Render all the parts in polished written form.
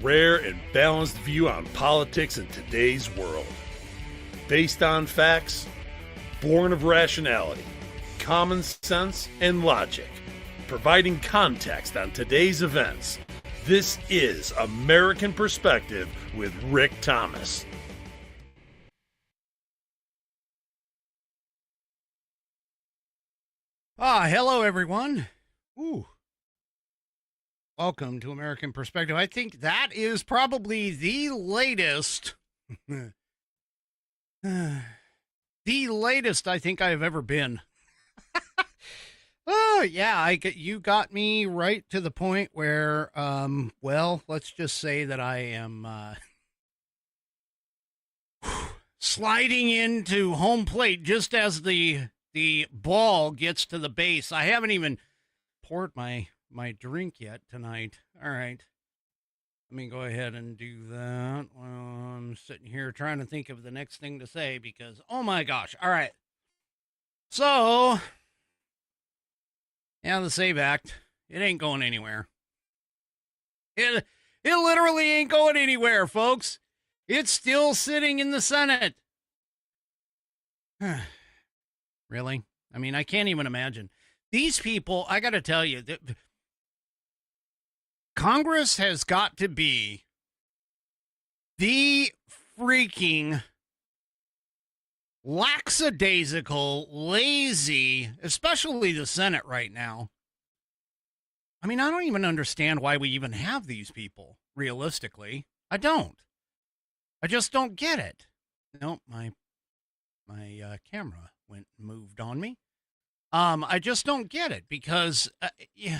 rare and balanced view on politics in today's world. Based on facts, born of rationality, common sense, and logic, providing context on today's events. This is American Perspective with Rick Thomas. Hello, everyone. Ooh. Welcome to American Perspective. I think that is probably the latest, the latest I think I've ever been. Oh, yeah, you got me right to the point where, well, let's just say that I am sliding into home plate just as the ball gets to the base. I haven't even poured my drink yet tonight. All right. Let me go ahead and do that while I'm sitting here trying to think of the next thing to say because, oh my gosh. All right. So, yeah, the SAVE Act, it ain't going anywhere. It literally ain't going anywhere, folks. It's still sitting in the Senate. Really? I mean, I can't even imagine. These people, I got to tell you, Congress has got to be the freaking lackadaisical, lazy, especially the Senate right now. I mean, I don't even understand why we even have these people, realistically. I don't. I just don't get it. Nope, my camera moved on me. I just don't get it because, yeah,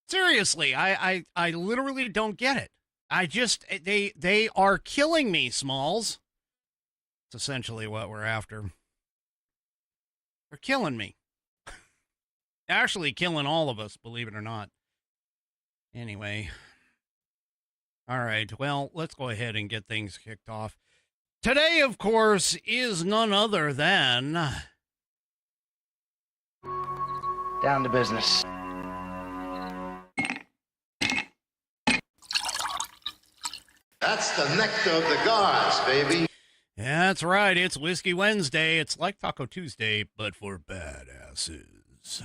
seriously, I literally don't get it. I just, they are killing me, Smalls. It's essentially what we're after. They're killing me. Actually killing all of us, believe it or not. Anyway. All right, well, let's go ahead and get things kicked off. Today, of course, is none other than... Down to business. That's the nectar of the gods, baby. That's right. It's Whiskey Wednesday. It's like Taco Tuesday, but for badasses.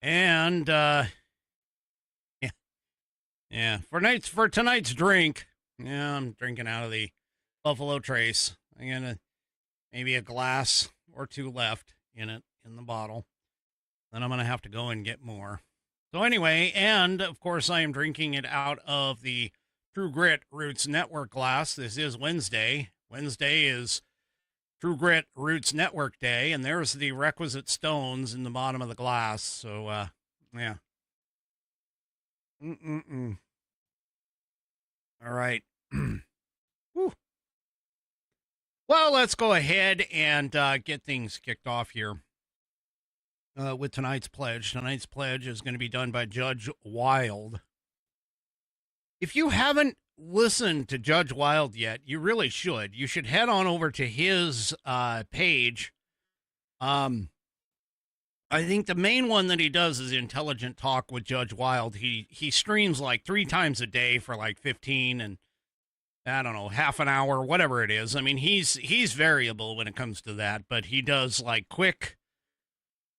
And, yeah. For tonight's drink, yeah, I'm drinking out of the Buffalo Trace. I'm gonna maybe a glass or two left in the bottle. Then I'm gonna have to go and get more. So anyway, and of course I am drinking it out of the True Grit Roots Network glass. This is Wednesday. Wednesday is True Grit Roots Network Day, and there's the requisite stones in the bottom of the glass. So, yeah. All right. Whew. Well, let's go ahead and get things kicked off here with tonight's pledge. Tonight's pledge is going to be done by Judge Wild. If you haven't listened to Judge Wild yet, you really should. You should head on over to his page. I think the main one that he does is Intelligent Talk with Judge Wild. He streams like 3 times a day for like 15 and I don't know, half an hour, whatever it is. I mean, he's variable when it comes to that, but he does like quick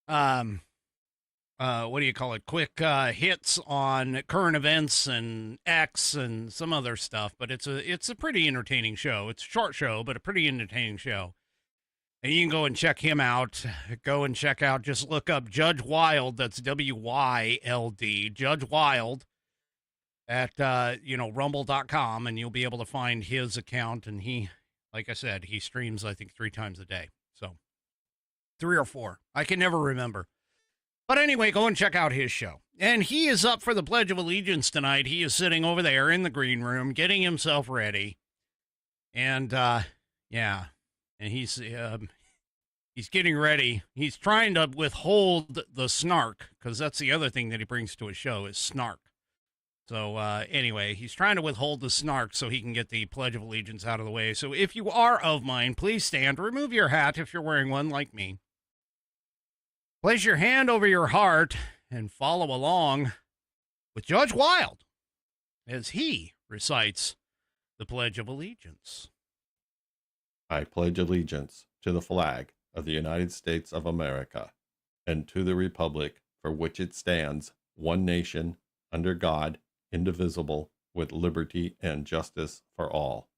what do you call it? Quick hits on current events and X and some other stuff, but it's a pretty entertaining show. It's a short show, but a pretty entertaining show. And you can go and check him out. Go and check out, just look up Judge Wild. That's WYLD, Judge Wild at, rumble.com, and you'll be able to find his account. And he, like I said, he streams, I think, 3 times a day. So 3 or 4. I can never remember. But anyway, go and check out his show. And he is up for the Pledge of Allegiance tonight. He is sitting over there in the green room, getting himself ready. And, yeah. And he's getting ready. He's trying to withhold the snark, because that's the other thing that he brings to his show is snark. So anyway, he's trying to withhold the snark so he can get the Pledge of Allegiance out of the way. So if you are of mine, please stand. Remove your hat if you're wearing one like me. Place your hand over your heart and follow along with Judge Wild as he recites the Pledge of Allegiance. I pledge allegiance to the flag of the United States of America and to the republic for which it stands, one nation, under God, indivisible, with liberty and justice for all.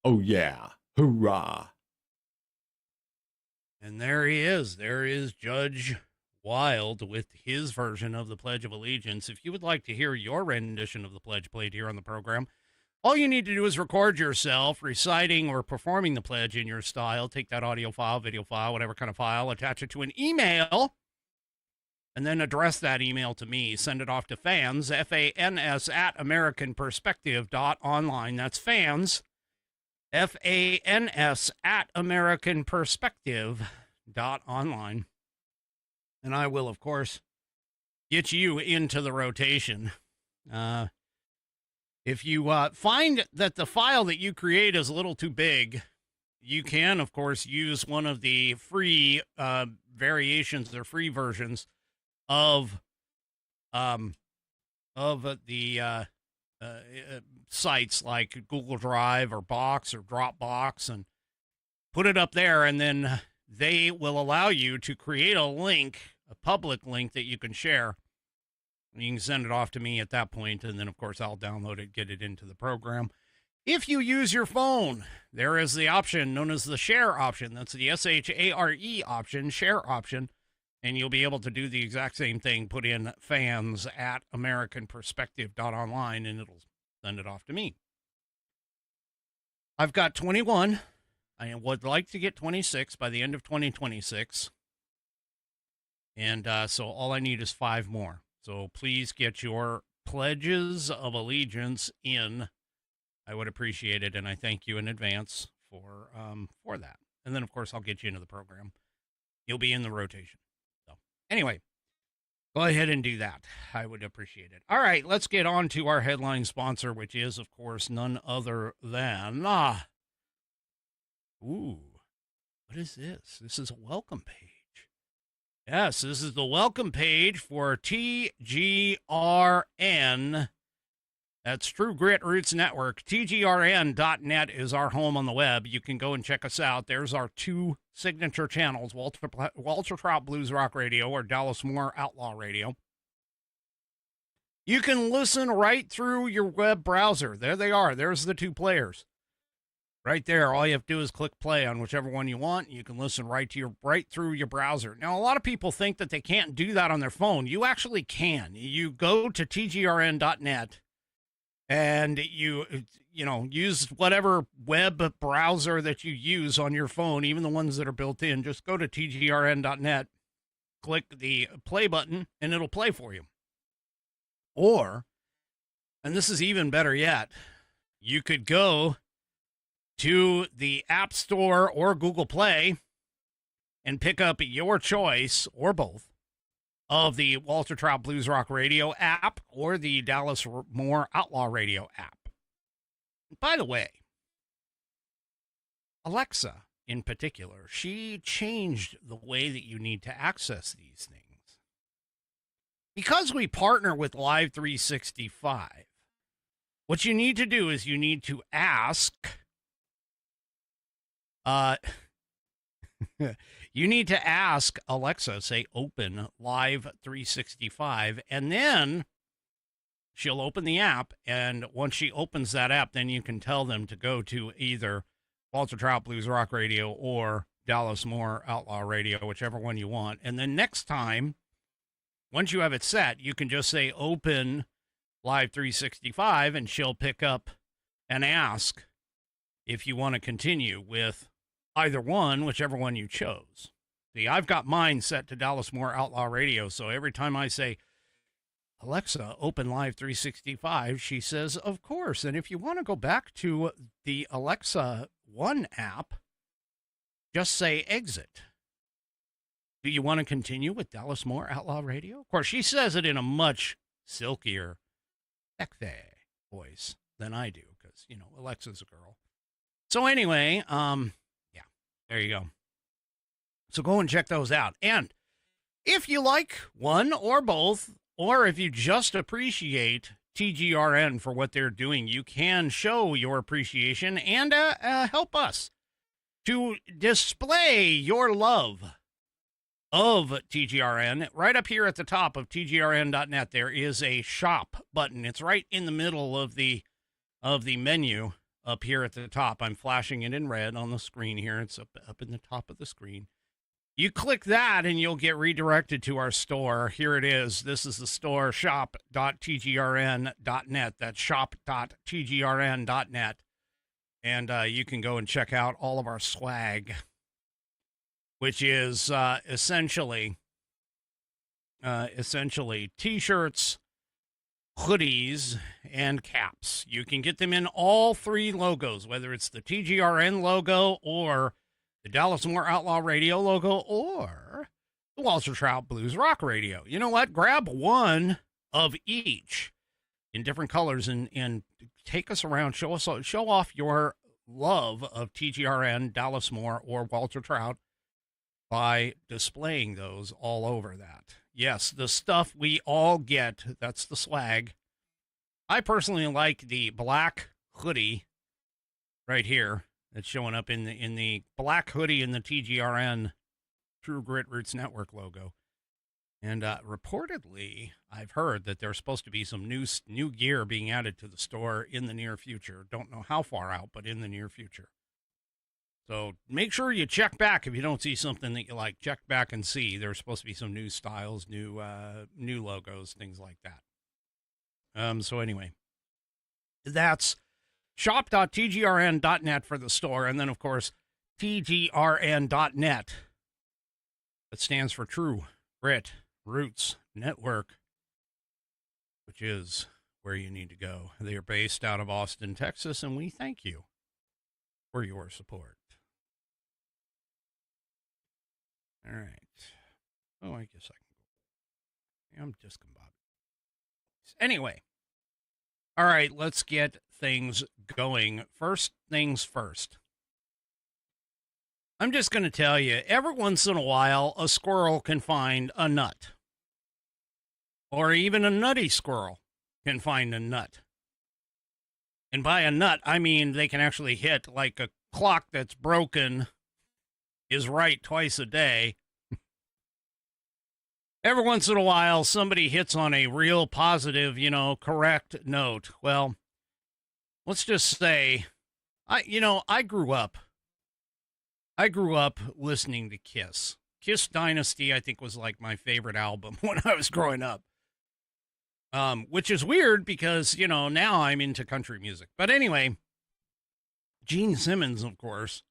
Oh yeah, hurrah! And there he is. There is Judge Wild with his version of the Pledge of Allegiance. If you would like to hear your rendition of the pledge played here on the program, all you need to do is record yourself reciting or performing the pledge in your style. Take that audio file, video file, whatever kind of file, attach it to an email, and then address that email to me. Send it off to fans, F-A-N-S, at AmericanPerspective.online. That's fans, F-A-N-S, at AmericanPerspective.online. And I will, of course, get you into the rotation. If you find that the file that you create is a little too big, you can, of course, use one of the free variations or free versions of the sites like Google Drive or Box or Dropbox, and put it up there, and then they will allow you to create a link, a public link that you can share. You can send it off to me at that point, and then, of course, I'll download it, get it into the program. If you use your phone, there is the option known as the share option. That's the S-H-A-R-E option, share option, and you'll be able to do the exact same thing. Put in fans at AmericanPerspective.online, and it'll send it off to me. I've got 21. I would like to get 26 by the end of 2026. And so all I need is 5 more. So please get your pledges of allegiance in. I would appreciate it, and I thank you in advance for that. And then, of course, I'll get you into the program. You'll be in the rotation. So anyway, go ahead and do that. I would appreciate it. All right, let's get on to our headline sponsor, which is, of course, none other than... Ooh, what is this? This is a welcome page. Yes, this is the welcome page for TGRN. That's True Grit Roots Network. TGRN.net is our home on the web. You can go and check us out. There's our 2 signature channels, Walter Trout Blues Rock Radio or Dallas Moore Outlaw Radio. You can listen right through your web browser. There they are. There's the 2 players. Right there, all you have to do is click play on whichever one you want. You can listen right through your browser. Now, a lot of people think that they can't do that on their phone. You actually can. You go to tgrn.net and you use whatever web browser that you use on your phone, even the ones that are built in. Just go to tgrn.net, click the play button, and it'll play for you. Or, and this is even better yet, you could go to the App Store or Google Play and pick up your choice, or both, of the Walter Trout Blues Rock Radio app or the Dallas Moore Outlaw Radio app. By the way, Alexa, in particular, she changed the way that you need to access these things. Because we partner with Live 365, what you need to do is you need to ask... you need to ask Alexa, say, open Live 365, and then she'll open the app, and once she opens that app, then you can tell them to go to either Walter Trout Blues Rock Radio or Dallas Moore Outlaw Radio, whichever one you want. And then next time, once you have it set, you can just say, open Live 365, and she'll pick up and ask if you want to continue with either one, whichever one you chose. See, I've got mine set to Dallas Moore Outlaw Radio, so every time I say, Alexa, open Live 365, she says, of course. And if you want to go back to the Alexa One app, just say exit. Do you want to continue with Dallas Moore Outlaw Radio? Of course, she says it in a much silkier, sexy voice than I do, because, Alexa's a girl. So anyway, there you go. So go and check those out. And if you like one or both, or if you just appreciate TGRN for what they're doing. You can show your appreciation and help us to display your love of TGRN. Right up here at the top of tgrn.net, there is a shop button. It's right in the middle of the menu up here at the top. I'm flashing it in red on the screen here. It's up in the top of the screen. You click that and you'll get redirected to our store. Here it is. This is the store, shop.tgrn.net. That's shop.tgrn.net. And you can go and check out all of our swag, which is essentially T-shirts, hoodies, and caps. You can get them in all three logos, whether it's the TGRN logo or the Dallas Moore Outlaw Radio logo or the Walter Trout Blues Rock Radio. You know what? Grab one of each in different colors and take us around. Show off your love of TGRN, Dallas Moore, or Walter Trout by displaying those all over that. Yes, the stuff we all get, that's the swag. I personally like the black hoodie right here. That's showing up in the black hoodie in the TGRN True Grit Roots Network logo. And reportedly, I've heard that there's supposed to be some new gear being added to the store in the near future. Don't know how far out, but in the near future. So make sure you check back if you don't see something that you like. Check back and see. There's supposed to be some new styles, new logos, things like that. So anyway, that's shop.tgrn.net for the store. And then, of course, tgrn.net. That stands for True Grit Roots Network, which is where you need to go. They are based out of Austin, Texas, and we thank you for your support. All right. Oh, I guess I can go. I'm discombobulated. Anyway. All right, let's get things going. First things first. I'm just going to tell you, every once in a while, a squirrel can find a nut. Or even a nutty squirrel can find a nut. And by a nut, I mean they can actually hit like a clock that's broken is right twice a day. Every once in a while, somebody hits on a real positive, correct note. Well, let's just say, I grew up listening to Kiss. Kiss Dynasty, I think, was like my favorite album when I was growing up. Which is weird because, now I'm into country music. But anyway, Gene Simmons, of course,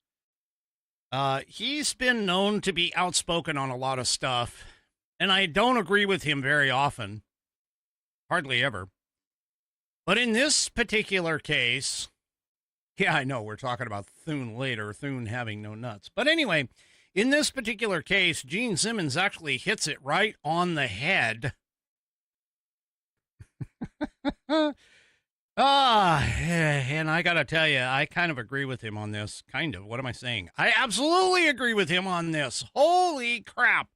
he's been known to be outspoken on a lot of stuff. And I don't agree with him very often, hardly ever. But in this particular case, yeah, I know we're talking about Thune later, Thune having no nuts. But anyway, in this particular case, Gene Simmons actually hits it right on the head. And I got to tell you, I kind of agree with him on this. Kind of. What am I saying? I absolutely agree with him on this. Holy crap.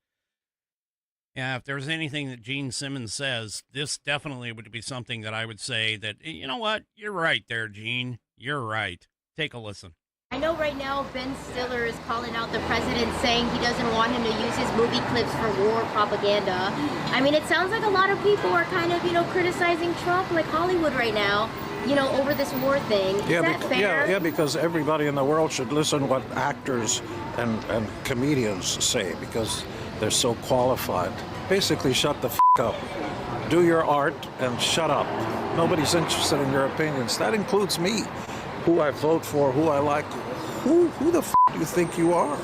Yeah, if there's anything that Gene Simmons says, this definitely would be something that I would say that, you know what? You're right there, Gene. You're right. Take a listen. I know right now Ben Stiller is calling out the president saying he doesn't want him to use his movie clips for war propaganda. I mean, it sounds like a lot of people are kind of, criticizing Trump like Hollywood right now, over this war thing. Is that fair? Yeah, because everybody in the world should listen to what actors and comedians say because they're so qualified. Basically, shut the up. Do your art and shut up. Nobody's interested in your opinions. That includes me. Who I vote for, who I like. Who the do you think you are?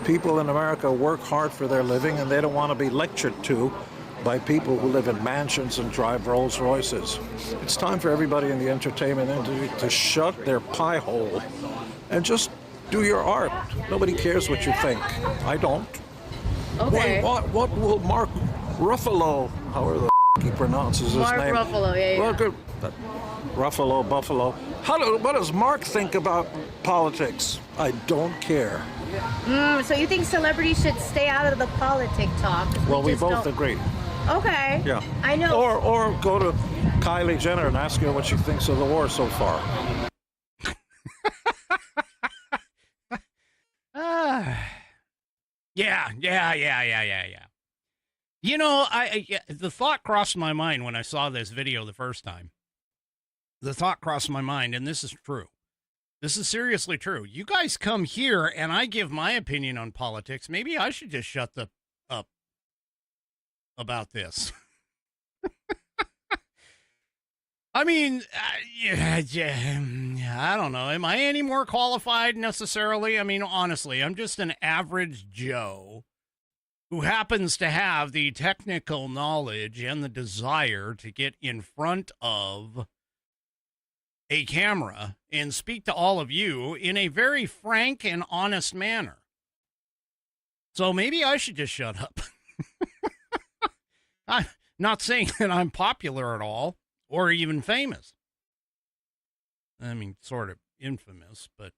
People in America work hard for their living and they don't want to be lectured to by people who live in mansions and drive Rolls Royces. It's time for everybody in the entertainment industry to shut their pie hole and just do your art. Nobody cares what you think. I don't. Okay. What will Mark Ruffalo, however the he pronounces his Mark name. Ruffalo, yeah. Ruffalo, Buffalo. What does Mark think about politics? I don't care. So you think celebrities should stay out of the politic talk? Well, we both agree. Okay. Yeah. I know. Or go to Kylie Jenner and ask her what she thinks of the war so far. Yeah. You know, the thought crossed my mind when I saw this video the first time. The thought crossed my mind, and this is true. This is seriously true. You guys come here, and I give my opinion on politics. Maybe I should just shut up about this. I mean, I don't know. Am I any more qualified necessarily? I mean, honestly, I'm just an average Joe who happens to have the technical knowledge and the desire to get in front of a camera and speak to all of you in a very frank and honest manner. So maybe I should just shut up. I'm not saying that I'm popular at all or even famous. I mean, sort of infamous, but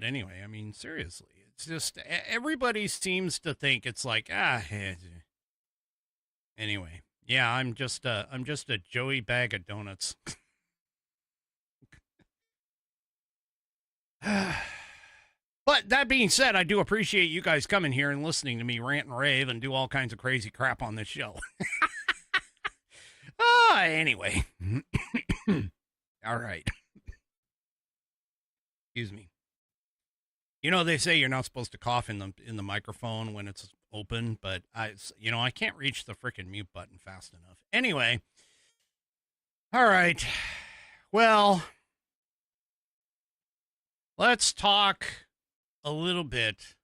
anyway, I mean, seriously, it's just everybody seems to think it's like, anyway, yeah, I'm just a Joey bag of donuts. But that being said, I do appreciate you guys coming here and listening to me rant and rave and do all kinds of crazy crap on this show. Anyway. All right. Excuse me. You know, they say you're not supposed to cough in the microphone when it's open, but I can't reach the freaking mute button fast enough. Anyway. All right. Well, let's talk a little bit,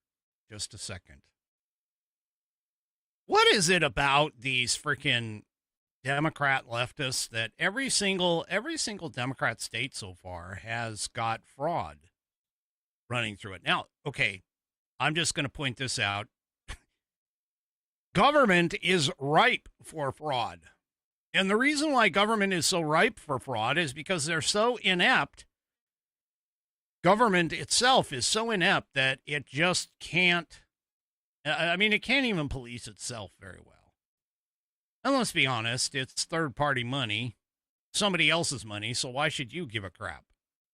just a second. What is it about these freaking Democrat leftists that every single Democrat state so far has got fraud running through it? Now, okay, I'm just going to point this out. Government is ripe for fraud. And the reason why government is so ripe for fraud is because they're so inept. Government itself is so inept that it just can't, it can't even police itself very well. And let's be honest, it's third-party money, somebody else's money, so why should you give a crap?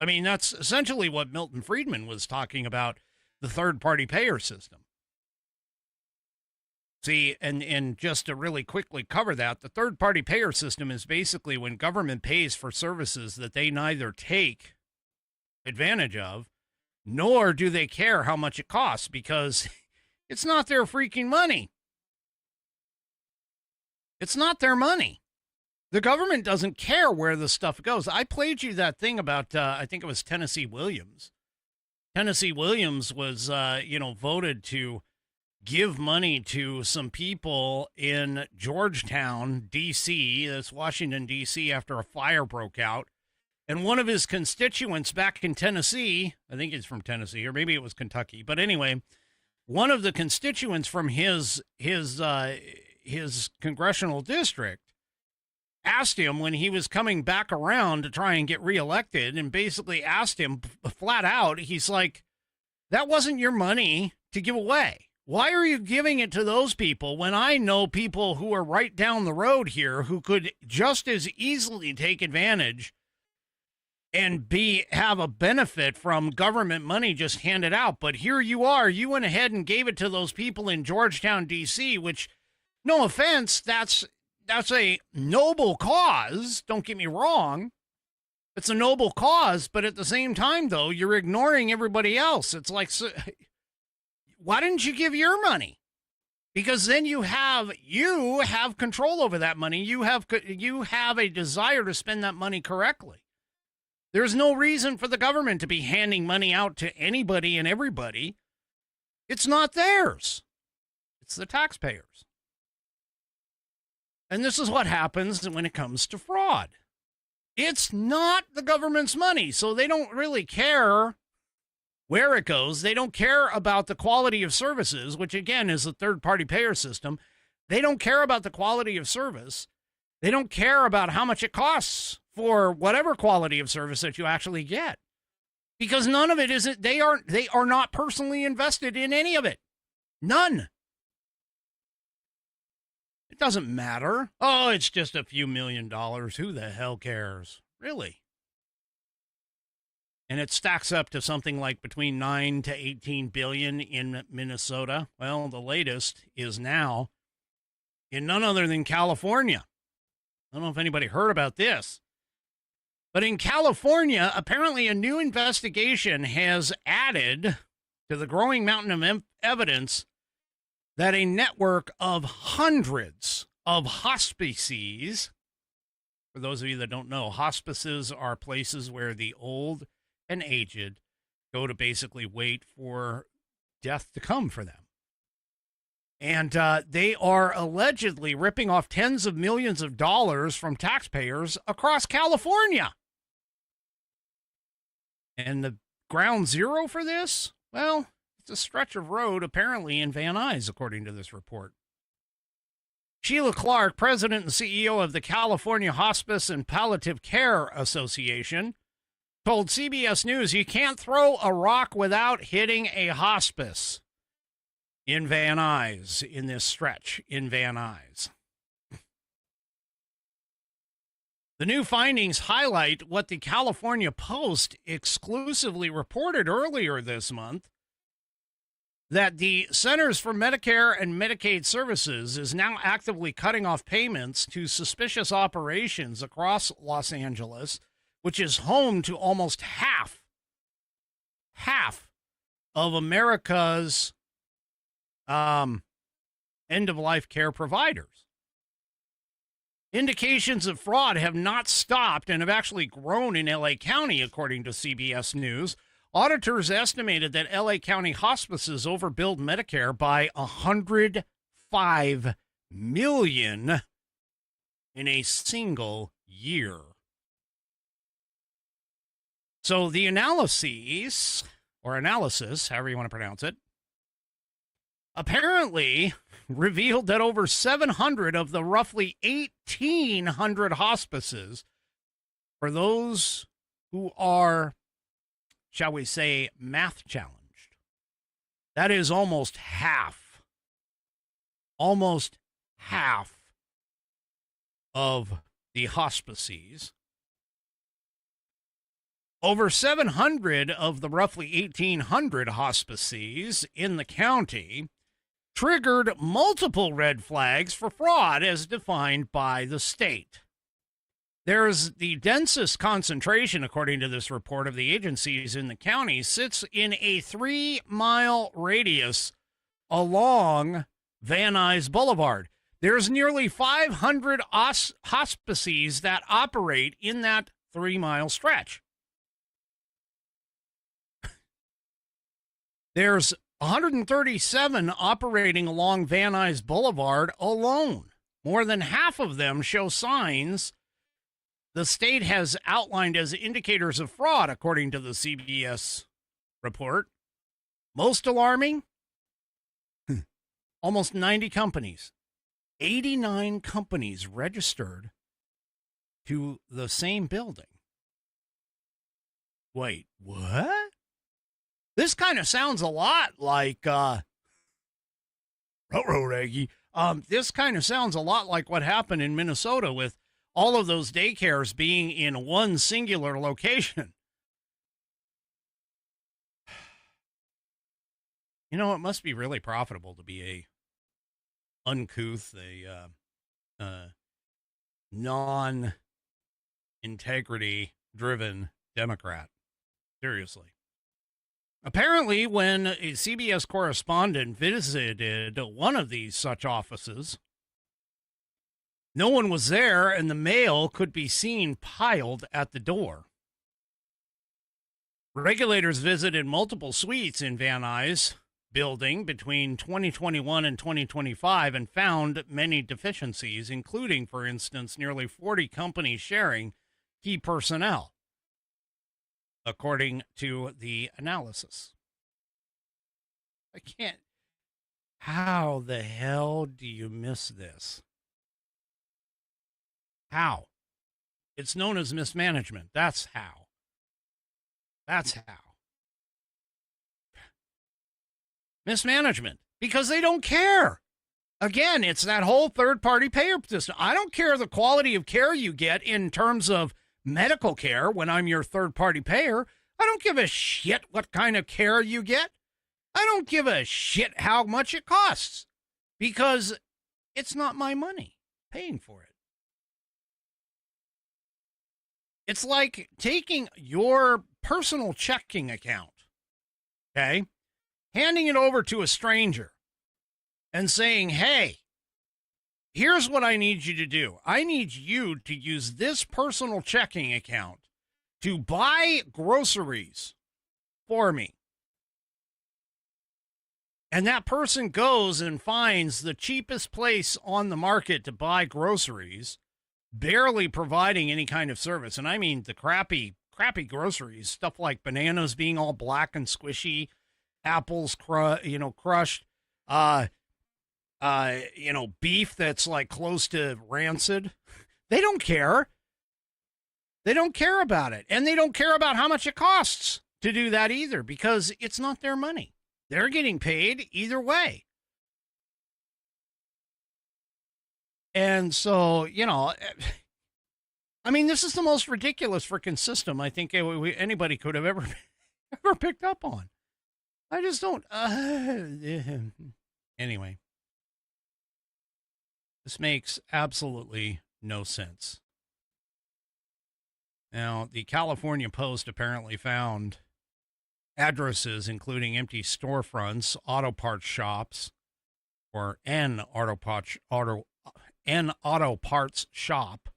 I mean, that's essentially what Milton Friedman was talking about, the third-party payer system. See, and just to really quickly cover that, the third-party payer system is basically when government pays for services that they neither take advantage of, nor do they care how much it costs, because it's not their freaking money. It's not their money. The government doesn't care where the stuff goes. I played you that thing about, I think it was Tennessee Williams. Tennessee Williams was, voted to give money to some people in Georgetown, D.C., that's Washington, D.C., after a fire broke out. And one of his constituents back in Tennessee, I think he's from Tennessee, or maybe it was Kentucky, but anyway, one of the constituents from his congressional district asked him when he was coming back around to try and get reelected, and basically asked him flat out, he's like, that wasn't your money to give away. Why are you giving it to those people when I know people who are right down the road here who could just as easily take advantage and have a benefit from government money just handed out? But here you are, you went ahead and gave it to those people in Georgetown, D.C., which, no offense, that's a noble cause. Don't get me wrong. It's a noble cause, but at the same time, though, you're ignoring everybody else. It's like, so, why didn't you give your money? Because then you have control over that money. You have a desire to spend that money correctly. There's no reason for the government to be handing money out to anybody and everybody. It's not theirs. It's the taxpayers. And this is what happens when it comes to fraud. It's not the government's money, so they don't really care where it goes. They don't care about the quality of services, which again is a third-party payer system. They don't care about the quality of service. They don't care about how much it costs for whatever quality of service that you actually get, because none of it isn't. They are not personally invested in any of it. None. It doesn't matter. Oh, it's just a few $1,000,000. Who the hell cares? Really? And it stacks up to something like between 9 to 18 billion in Minnesota. Well, the latest is now in none other than California. I don't know if anybody heard about this. But in California, apparently a new investigation has added to the growing mountain of evidence that a network of hundreds of hospices, for those of you that don't know, hospices are places where the old and aged go to basically wait for death to come for them. And they are allegedly ripping off tens of millions of dollars from taxpayers across California. And the ground zero for this? Well, it's a stretch of road apparently in Van Nuys, according to this report. Sheila Clark, president and CEO of the California Hospice and Palliative Care Association, told CBS News you can't throw a rock without hitting a hospice in Van Nuys, in this stretch in Van Nuys. The new findings highlight what the California Post exclusively reported earlier this month, that the Centers for Medicare and Medicaid Services is now actively cutting off payments to suspicious operations across Los Angeles, which is home to almost half of America's end-of-life care providers. Indications of fraud have not stopped and have actually grown in L.A. County, according to CBS News. Auditors estimated that L.A. County hospices overbilled Medicare by $105 million in a single year. So the analysis, however you want to pronounce it, apparently revealed that over 700 of the roughly 1,800 hospices, for those who are, shall we say, math challenged, that is almost half of the hospices. Over 700 of the roughly 1,800 hospices in the county triggered multiple red flags for fraud as defined by the state. There's the densest concentration, according to this report, of the agencies in the county sits in a 3-mile radius along Van Nuys Boulevard. There's nearly 500 hospices that operate in that 3-mile stretch. There's 137 operating along Van Nuys Boulevard alone. More than half of them show signs the state has outlined as indicators of fraud, according to the CBS report. Most alarming, almost 90 companies, 89 companies registered to the same building. Wait, what? This kind of sounds a lot like, Aggie. This kind of sounds a lot like what happened in Minnesota with all of those daycares being in one singular location. You know, it must be really profitable to be a uncouth, non-integrity driven Democrat. Seriously. Apparently, when a CBS correspondent visited one of these such offices, no one was there and the mail could be seen piled at the door. Regulators visited multiple suites in Van Nuys building between 2021 and 2025 and found many deficiencies, including, for instance, nearly 40 companies sharing key personnel, according to the analysis. I can't. How the hell do you miss this? How? It's known as mismanagement. That's how. That's how. Mismanagement. Because they don't care. Again, it's that whole third-party payer system. I don't care the quality of care you get in terms of medical care when I'm your third-party payer. I don't give a shit what kind of care you get. I don't give a shit how much it costs because it's not my money paying for it. It's like taking your personal checking account, okay, handing it over to a stranger and saying, hey, here's what I need you to do. I need you to use this personal checking account to buy groceries for me. And that person goes and finds the cheapest place on the market to buy groceries, barely providing any kind of service. And I mean the crappy groceries, stuff like bananas being all black and squishy, apples, crushed, beef that's like close to rancid. They don't care. They don't care about it. And they don't care about how much it costs to do that either, because it's not their money. They're getting paid either way. And so, I mean, this is the most ridiculous freaking system I think anybody could have ever picked up on. I just don't. Anyway. This makes absolutely no sense. Now, the California Post apparently found addresses including empty storefronts, auto parts shops, or an auto parts shop,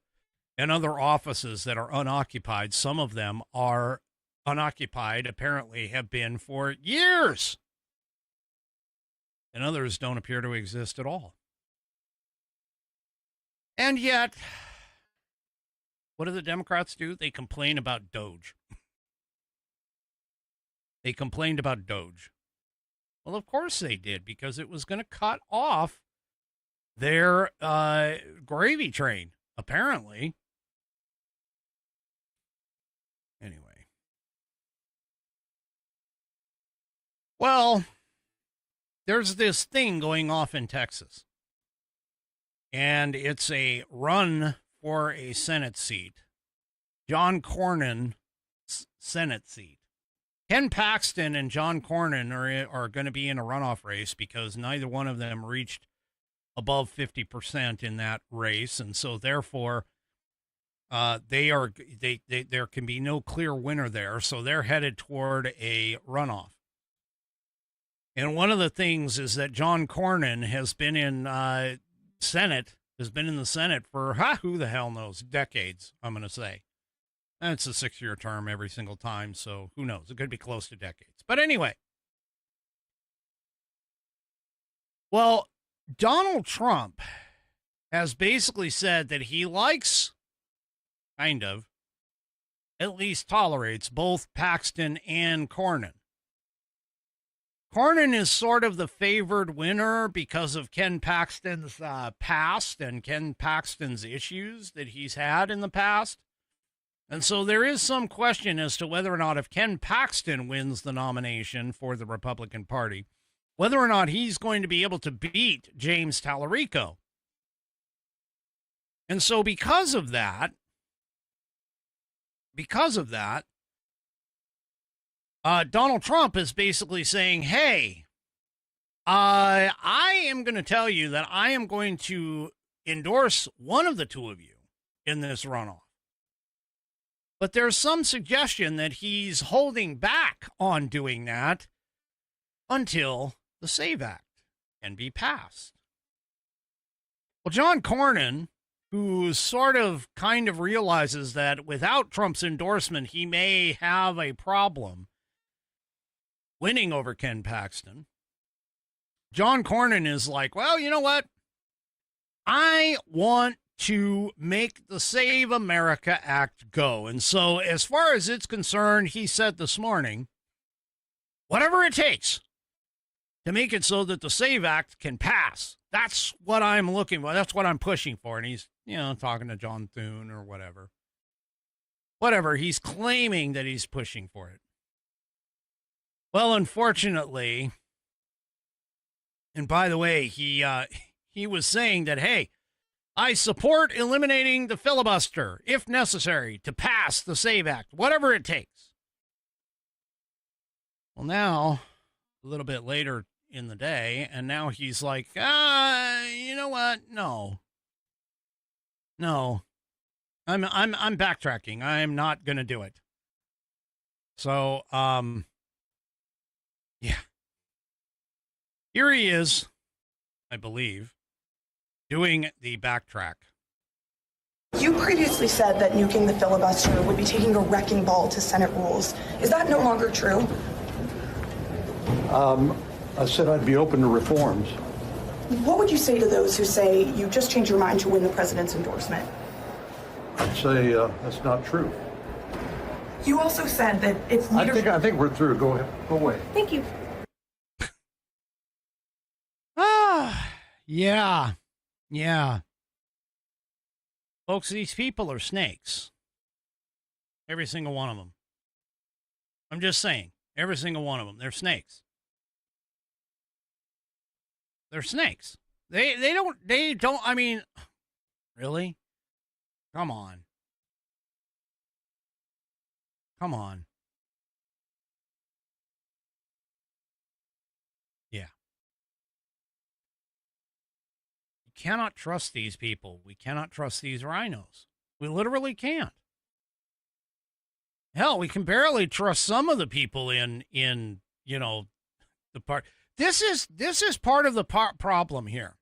and other offices that are unoccupied. Some of them are unoccupied, apparently have been for years, and others don't appear to exist at all. And yet, what do the Democrats do? They complain about Doge. They complained about Doge. Well, of course they did, because it was going to cut off their gravy train, apparently. Anyway. Well, there's this thing going off in Texas. And it's a run for a Senate seat. John Cornyn's Senate seat. Ken Paxton and John Cornyn are going to be in a runoff race because neither one of them reached above 50% in that race. And so therefore, there can be no clear winner there. So they're headed toward a runoff. And one of the things is that John Cornyn has been in the Senate for who the hell knows, decades, I'm going to say. And it's a 6-year term every single time, so who knows? It could be close to decades. But anyway. Well, Donald Trump has basically said that he likes, kind of, at least tolerates both Paxton and Cornyn. Cornyn is sort of the favored winner because of Ken Paxton's past and Ken Paxton's issues that he's had in the past. And so there is some question as to whether or not if Ken Paxton wins the nomination for the Republican Party, whether or not he's going to be able to beat James Tallarico. And so because of that, Donald Trump is basically saying, hey, I am going to tell you that I am going to endorse one of the two of you in this runoff. But there's some suggestion that he's holding back on doing that until the SAVE Act can be passed. Well, John Cornyn, who sort of kind of realizes that without Trump's endorsement, he may have a problem winning over Ken Paxton. John Cornyn is like, well, you know what? I want to make the Save America Act go. And so as far as it's concerned, he said this morning, whatever it takes to make it so that the SAVE Act can pass. That's what I'm looking for. That's what I'm pushing for. And he's, talking to John Thune or whatever. Whatever. He's claiming that he's pushing for it. Well, unfortunately, and by the way, he he was saying that, hey, I support eliminating the filibuster if necessary to pass the SAVE Act, whatever it takes. Well, now, a little bit later in the day, and now he's like, you know what? No, I'm backtracking. I'm not going to do it. So, yeah. Here he is, I believe, doing the backtrack. You previously said that nuking the filibuster would be taking a wrecking ball to Senate rules. Is that no longer true? I said I'd be open to reforms. What would you say to those who say you just changed your mind to win the president's endorsement? I'd say that's not true. You also said that it's leadership. I think we're through. Go ahead. Go away. Thank you. Yeah. Folks, these people are snakes. Every single one of them. I'm just saying, every single one of them. They're snakes. They're snakes. They don't, I mean, really? Come on. Yeah. You cannot trust these people. We cannot trust these rhinos. We literally can't. Hell, we can barely trust some of the people in the part. This is part of the problem here.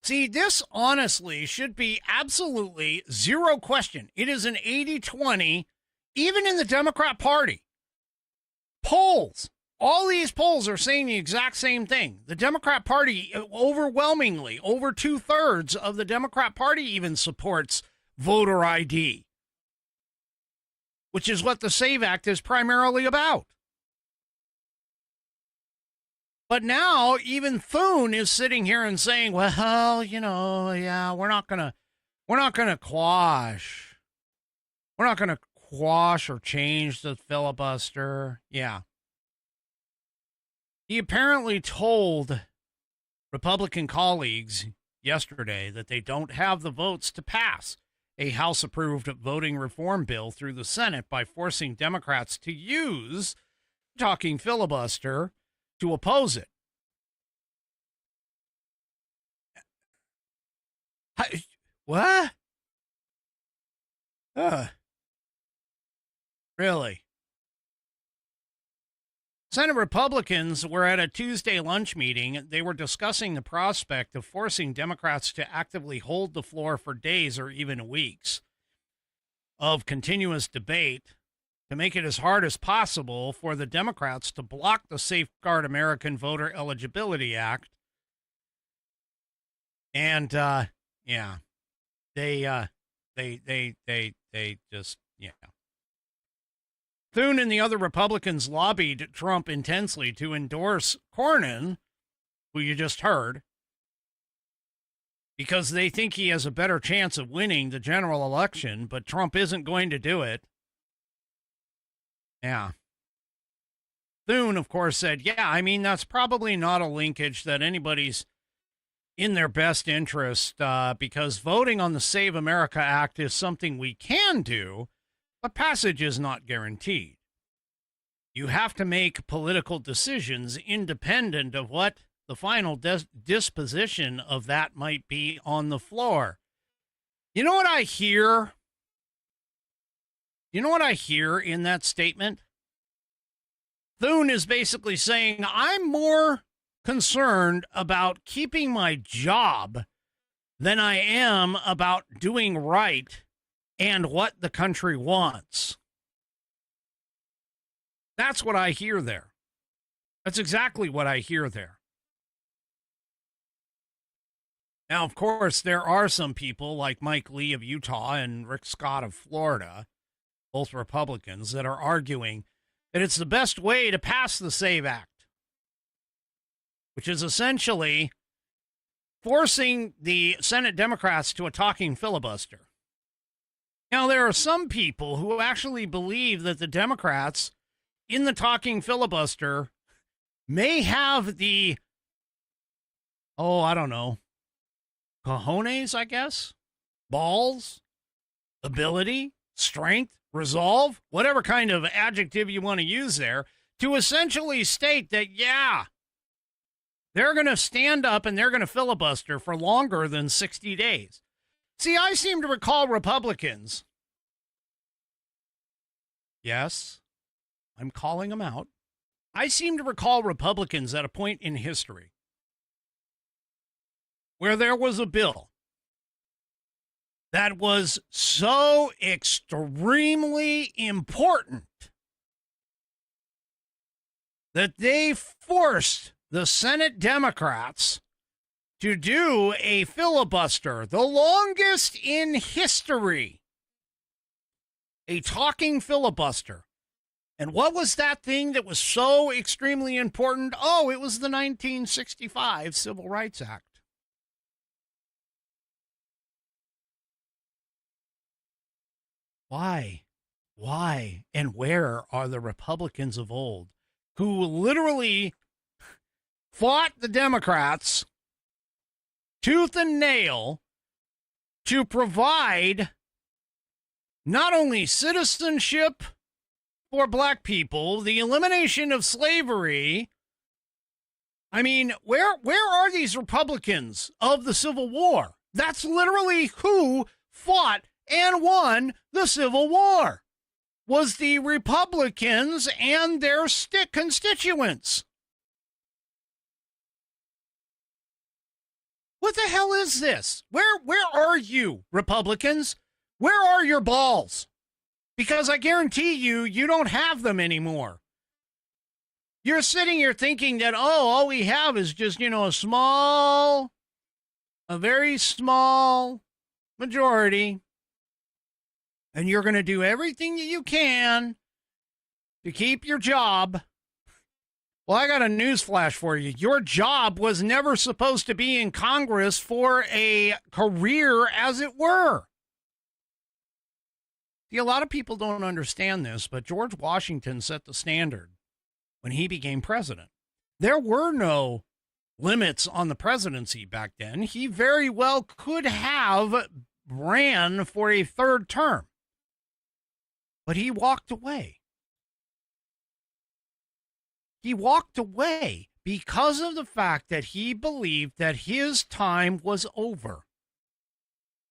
See, this honestly should be absolutely zero question. It is an 80-20, even in the Democrat Party. Polls. All these polls are saying the exact same thing. The Democrat Party, overwhelmingly, over 2/3 of the Democrat Party even supports voter ID, which is what the SAVE Act is primarily about. But now even Thune is sitting here and saying, well, yeah, we're not gonna quash or change the filibuster. Yeah. He apparently told Republican colleagues yesterday that they don't have the votes to pass a House-approved voting reform bill through the Senate by forcing Democrats to use talking filibuster to oppose it. What? Really? Senate Republicans were at a Tuesday lunch meeting. They were discussing the prospect of forcing Democrats to actively hold the floor for days or even weeks of continuous debate to make it as hard as possible for the Democrats to block the Safeguard American Voter Eligibility Act. And, yeah, they just, yeah. Thune and the other Republicans lobbied Trump intensely to endorse Cornyn, who you just heard, because they think he has a better chance of winning the general election, but Trump isn't going to do it. Yeah. Thune, of course, said, yeah, I mean, that's probably not a linkage that anybody's in their best interest, because voting on the Save America Act is something we can do, but passage is not guaranteed. You have to make political decisions independent of what the final disposition of that might be on the floor. You know what I hear? You know what I hear in that statement? Thune is basically saying, I'm more concerned about keeping my job than I am about doing right and what the country wants. That's what I hear there. That's exactly what I hear there. Now, of course, there are some people like Mike Lee of Utah and Rick Scott of Florida, both Republicans, that are arguing that it's the best way to pass the SAVE Act, which is essentially forcing the Senate Democrats to a talking filibuster. Now, there are some people who actually believe that the Democrats in the talking filibuster may have the oh, I don't know, cojones, I guess, balls, ability, strength, resolve, whatever kind of adjective you want to use there, to essentially state that, yeah, they're going to stand up and they're going to filibuster for longer than 60 days. See, I seem to recall Republicans. Yes, I'm calling them out. I seem to recall Republicans at a point in history where there was a bill that was so extremely important that they forced the Senate Democrats to do a filibuster, the longest in history, a talking filibuster. And what was that thing that was so extremely important? Oh, it was the 1965 Civil Rights Act. Why? Why and where are the Republicans of old who literally fought the Democrats tooth and nail to provide not only citizenship for black people, the elimination of slavery? I mean, where are these Republicans of the Civil War? That's literally who fought and won the Civil War, was the Republicans and their constituents. What the hell is this? Where are you, Republicans? Where are your balls? Because I guarantee you, you don't have them anymore. You're sitting here thinking that, oh, all we have is just, a very small majority. And you're going to do everything that you can to keep your job. Well, I got a news flash for you. Your job was never supposed to be in Congress for a career, as it were. See, a lot of people don't understand this, but George Washington set the standard when he became president. There were no limits on the presidency back then. He very well could have ran for a third term, but he walked away. He walked away because of the fact that he believed that his time was over.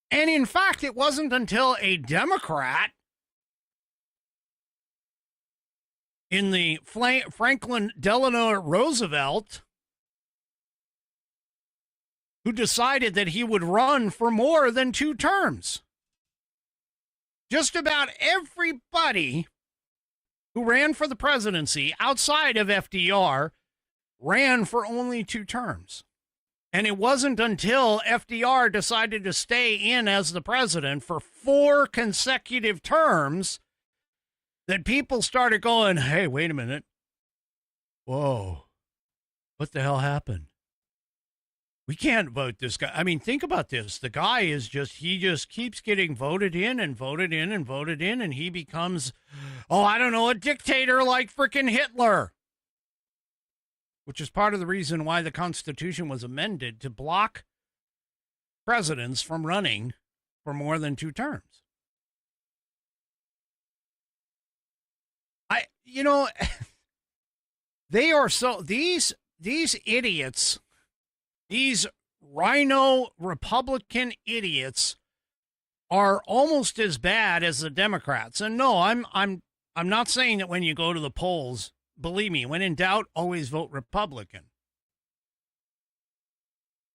And in fact, it wasn't until a Democrat in the Franklin Delano Roosevelt who decided that he would run for more than 2 terms. Just about everybody who ran for the presidency outside of FDR ran for only 2 terms. And it wasn't until FDR decided to stay in as the president for 4 consecutive terms that people started going, hey, wait a minute. Whoa, what the hell happened? We can't vote this guy. I mean, think about this. The guy is he just keeps getting voted in and voted in and voted in, and he becomes, a dictator like frickin' Hitler. Which is part of the reason why the Constitution was amended to block presidents from running for more than 2 terms. They are these idiots, these rhino Republican idiots are almost as bad as the Democrats. And no, I'm not saying that when you go to the polls, believe me, when in doubt, always vote Republican.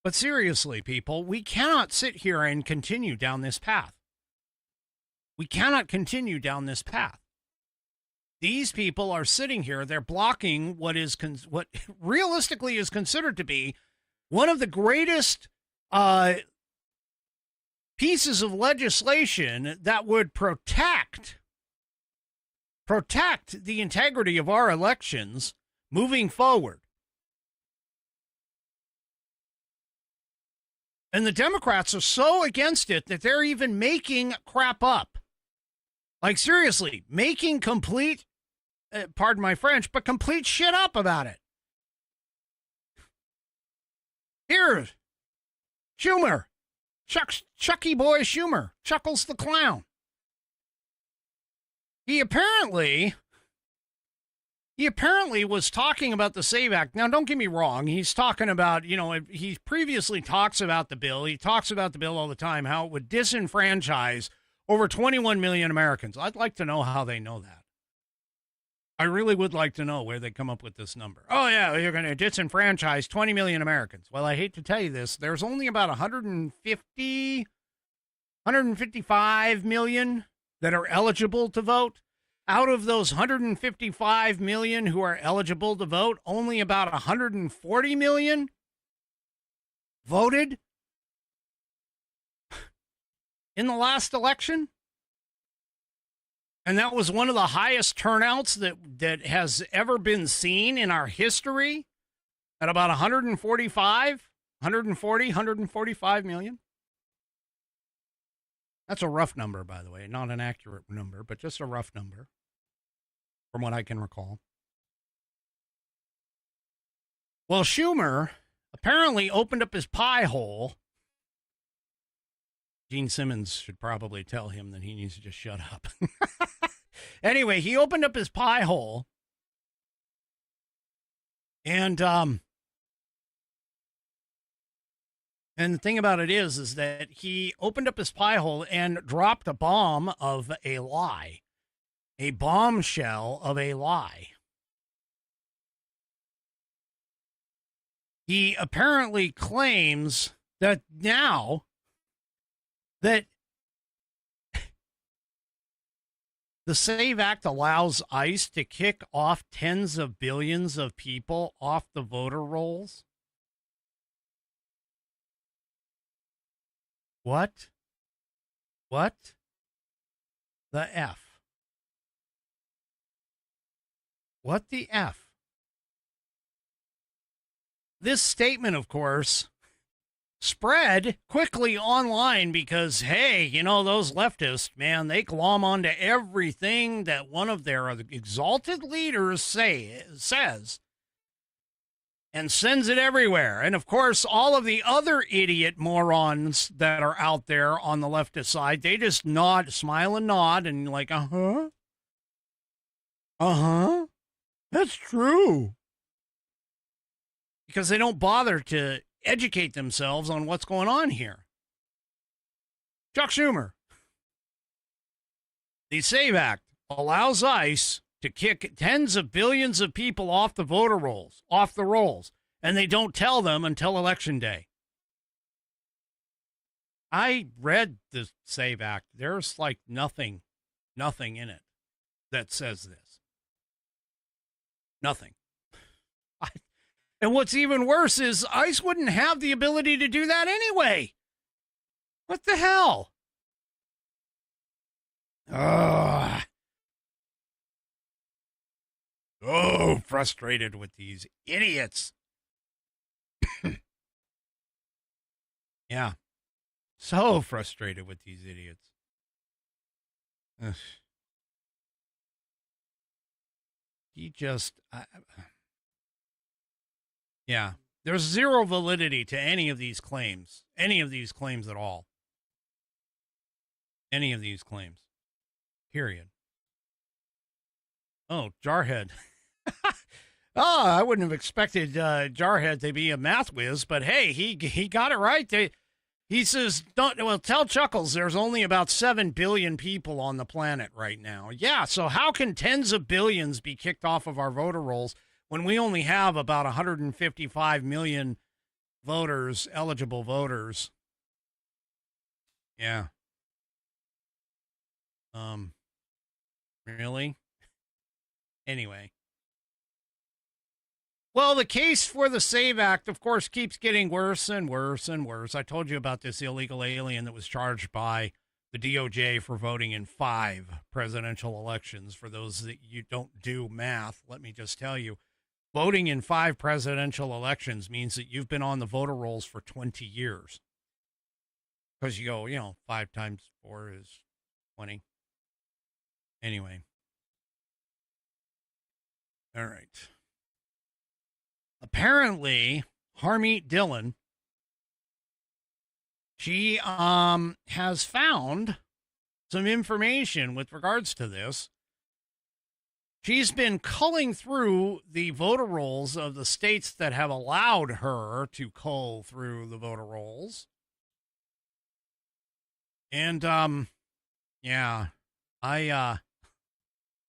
But seriously, people, we cannot sit here and continue down this path. We cannot continue down this path. These people are sitting here, they're blocking what realistically is considered to be one of the greatest pieces of legislation that would protect the integrity of our elections moving forward. And the Democrats are so against it that they're even making crap up. Like, seriously, making complete, pardon my French, but complete shit up about it. Here, Schumer. Chucky Boy Schumer. Chuckles the Clown. He apparently was talking about the SAVE Act. Now, don't get me wrong. He's talking about, he previously talks about the bill. He talks about the bill all the time, how it would disenfranchise over 21 million Americans. I'd like to know how they know that. I really would like to know where they come up with this number. Oh, yeah, you're going to disenfranchise 20 million Americans. Well, I hate to tell you this. There's only about 155 million that are eligible to vote. Out of those 155 million who are eligible to vote, only about 140 million voted in the last election. And that was one of the highest turnouts that has ever been seen in our history, at about 145 million. That's a rough number, by the way, not an accurate number, but just a rough number from what I can recall. Well, Schumer apparently opened up his pie hole. Gene Simmons should probably tell him that he needs to just shut up. Anyway, he opened up his pie hole. And the thing about it is that he opened up his pie hole and dropped a bomb of a lie. A bombshell of a lie. He apparently claims that now that the SAVE Act allows ICE to kick off tens of billions of people off the voter rolls. What? What the F? What the F? This statement, of course, spread quickly online because, hey, those leftists, man, they glom onto everything that one of their exalted leaders says and sends it everywhere. And, of course, all of the other idiot morons that are out there on the leftist side, they just nod, smile and nod and like, uh-huh. Uh-huh. That's true. Because they don't bother to educate themselves on what's going on here. Chuck Schumer. The SAVE Act allows ICE to kick tens of billions of people off the voter rolls, off the rolls, and they don't tell them until Election Day. I read the SAVE Act. There's like nothing in it that says this. Nothing. And what's even worse is ICE wouldn't have the ability to do that anyway. What the hell? Ugh. So frustrated with these idiots. Yeah. So frustrated with these idiots. Ugh. Yeah, there's zero validity to any of these claims at all. Any of these claims. Period. Oh, Jarhead. I wouldn't have expected Jarhead to be a math whiz, but hey, he got it right. He says, tell Chuckles there's only about 7 billion people on the planet right now. Yeah, so how can tens of billions be kicked off of our voter rolls when we only have about 155 million voters, eligible voters? Yeah. Really? Anyway. Well, the case for the SAVE Act, of course, keeps getting worse and worse and worse. I told you about this illegal alien that was charged by the DOJ for voting in 5 presidential elections. For those that you don't do math, let me just tell you, voting in 5 presidential elections means that you've been on the voter rolls for 20 years. Because you go, 5 times 4 is 20. Anyway. All right. Apparently, Harmeet Dillon, she has found some information with regards to this. She's been culling through the voter rolls of the states that have allowed her to cull through the voter rolls. And, yeah, I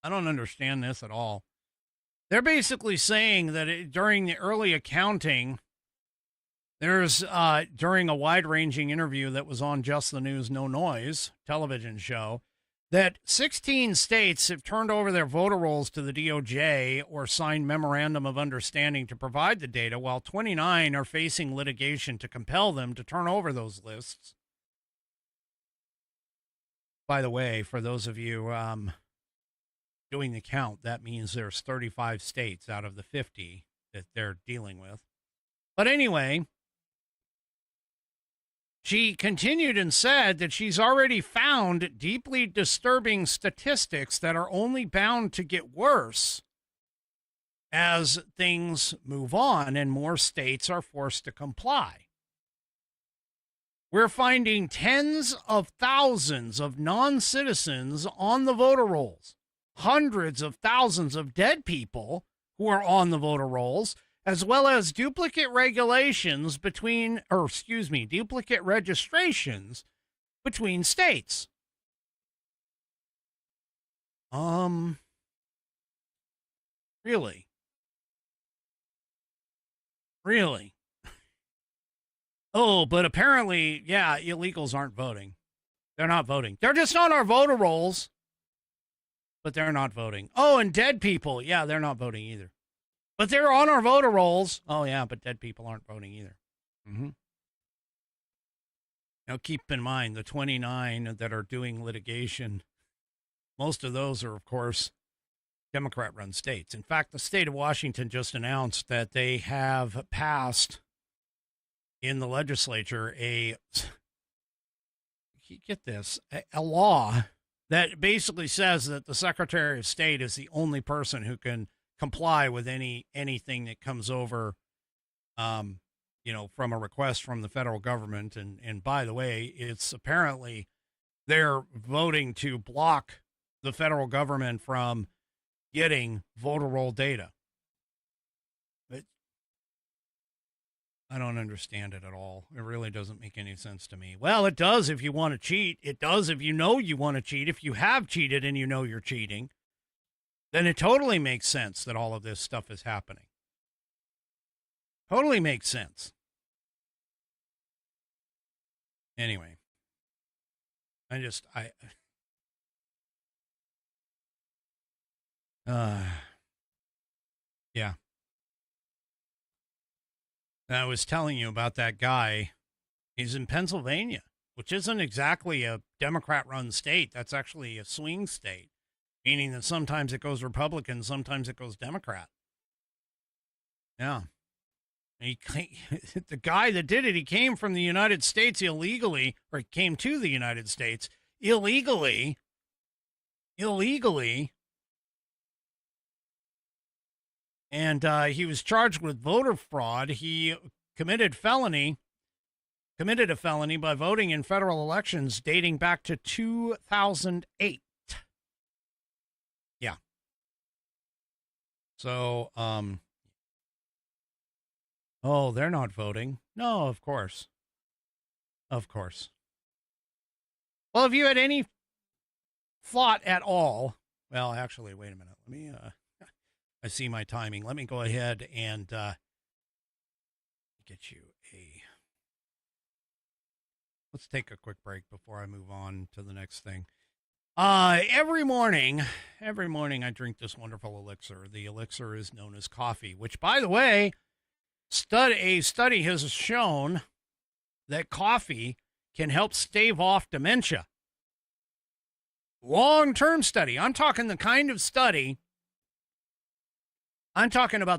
don't understand this at all. They're basically saying that during the early accounting, there's, during a wide-ranging interview that was on Just the News, No Noise television show, that 16 states have turned over their voter rolls to the DOJ or signed memorandum of understanding to provide the data, while 29 are facing litigation to compel them to turn over those lists. By the way, for those of you doing the count, that means there's 35 states out of the 50 that they're dealing with. But anyway, she continued and said that she's already found deeply disturbing statistics that are only bound to get worse as things move on and more states are forced to comply. We're finding tens of thousands of non-citizens on the voter rolls, hundreds of thousands of dead people who are on the voter rolls, as well as duplicate registrations between states. Really? Really? Oh, but apparently, yeah, illegals aren't voting. They're not voting. They're just on our voter rolls, but they're not voting. Oh, and dead people. Yeah, they're not voting either. But they're on our voter rolls. Oh, yeah, but dead people aren't voting either. Mm-hmm. Now, keep in mind, the 29 that are doing litigation, most of those are, of course, Democrat-run states. In fact, the state of Washington just announced that they have passed in the legislature a law that basically says that the Secretary of State is the only person who can comply with anything that comes over, from a request from the federal government. And by the way, it's apparently they're voting to block the federal government from getting voter roll data. But I don't understand it at all. It really doesn't make any sense to me. Well, it does if you want to cheat. It does if you know you want to cheat. If you have cheated and you know you're cheating, then it totally makes sense that all of this stuff is happening. Totally makes sense. Anyway, yeah. I was telling you about that guy. He's in Pennsylvania, which isn't exactly a Democrat-run state. That's actually a swing state, meaning that sometimes it goes Republican, sometimes it goes Democrat. Yeah. The guy that did it, he came from the United States illegally, or he came to the United States illegally, and he was charged with voter fraud. He committed a felony by voting in federal elections dating back to 2008. Yeah. So, oh, they're not voting. No, of course. Of course. Well, if you had any thought at all, well, actually, wait a minute. Let me, I see my timing. Let me go ahead and get you let's take a quick break before I move on to the next thing. Every morning I drink this wonderful elixir. The elixir is known as coffee, which, by the way, a study has shown that coffee can help stave off dementia. Long-term study. I'm talking about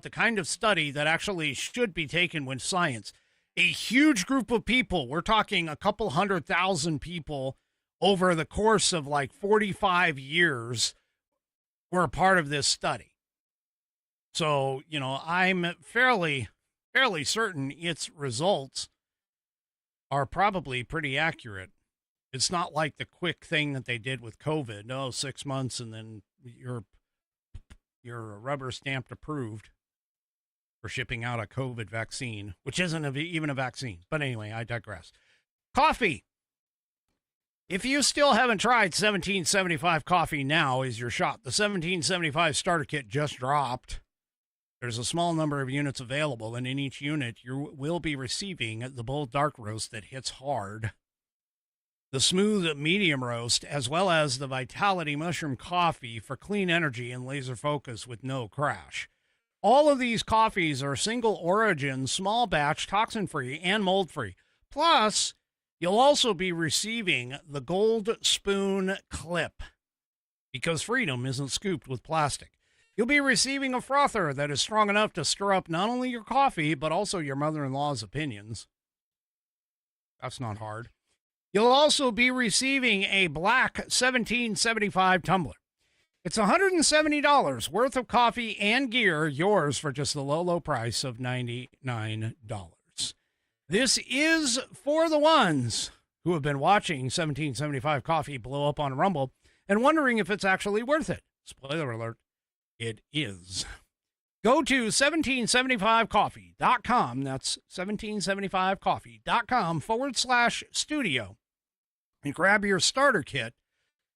the kind of study that actually should be taken with science. A huge group of people, we're talking a couple 100,000 people over the course of like 45 years, were a part of this study. So, I'm fairly certain its results are probably pretty accurate. It's not like the quick thing that they did with COVID. No, 6 months and then you're rubber stamped approved for shipping out a COVID vaccine, which isn't even a vaccine. But anyway, I digress. Coffee. If you still haven't tried 1775 coffee, now is your shot. The 1775 starter kit just dropped. There's a small number of units available, and in each unit, you will be receiving the bold dark roast that hits hard, the smooth medium roast, as well as the Vitality Mushroom Coffee for clean energy and laser focus with no crash. All of these coffees are single origin, small batch, toxin-free, and mold-free. Plus, you'll also be receiving the Gold Spoon Clip, because freedom isn't scooped with plastic. You'll be receiving a frother that is strong enough to stir up not only your coffee, but also your mother-in-law's opinions. That's not hard. You'll also be receiving a black 1775 tumbler. It's $170 worth of coffee and gear, yours for just the low, low price of $99. This is for the ones who have been watching 1775 coffee blow up on Rumble and wondering if it's actually worth it. Spoiler alert, it is. Go to 1775coffee.com. That's 1775coffee.com/studio and grab your starter kit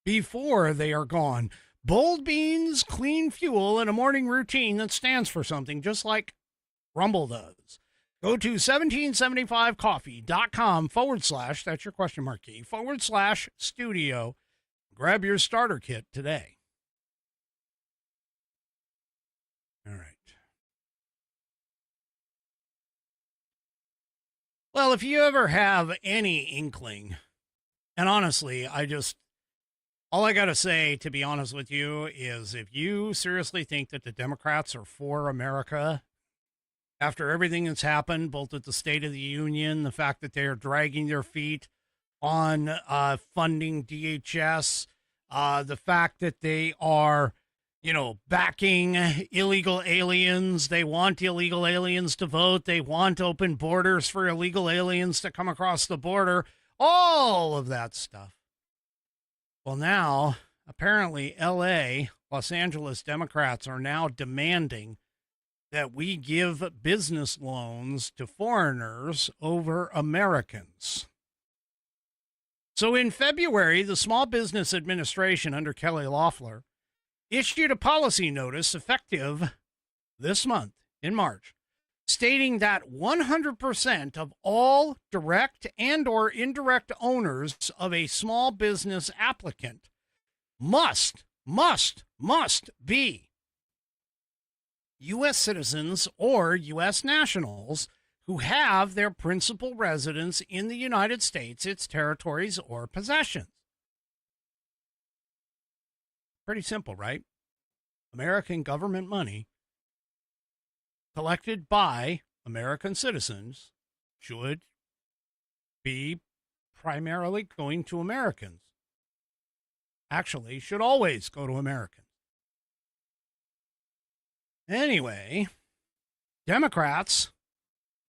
before they are gone. Bold beans, clean fuel, and a morning routine that stands for something, just like Rumble does. Go to 1775coffee.com/ that's your question mark key, /studio. Grab your starter kit today. All right. Well, if you ever have any inkling, and honestly, all I got to say, to be honest with you, is if you seriously think that the Democrats are for America, after everything that's happened, both at the State of the Union, the fact that they are dragging their feet on funding DHS, the fact that they are, backing illegal aliens. They want illegal aliens to vote. They want open borders for illegal aliens to come across the border. All of that stuff. Well, now, apparently, Los Angeles Democrats are now demanding that we give business loans to foreigners over Americans. So in February, the Small Business Administration under Kelly Loeffler issued a policy notice effective this month in March, stating that 100% of all direct and or indirect owners of a small business applicant must be U.S. citizens or U.S. nationals who have their principal residence in the United States, its territories, or possessions. Pretty simple, right? American government money collected by American citizens should be primarily going to Americans. Actually, should always go to Americans. Anyway, Democrats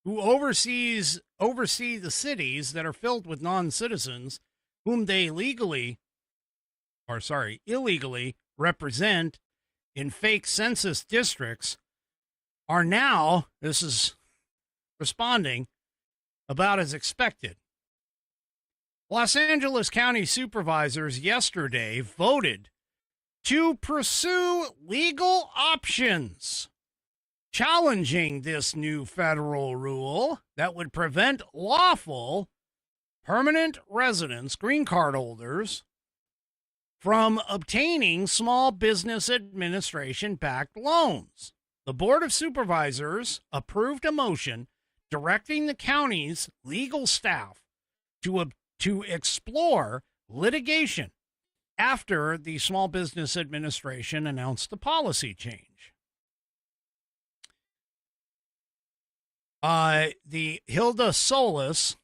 who oversee the cities that are filled with non-citizens whom they illegally represent in fake census districts are now, this is responding about as expected. Los Angeles County supervisors yesterday voted to pursue legal options challenging this new federal rule that would prevent lawful permanent residents, green card holders, from obtaining Small Business Administration-backed loans. The Board of Supervisors approved a motion directing the county's legal staff to explore litigation after the Small Business Administration announced the policy change. The Hilda Solis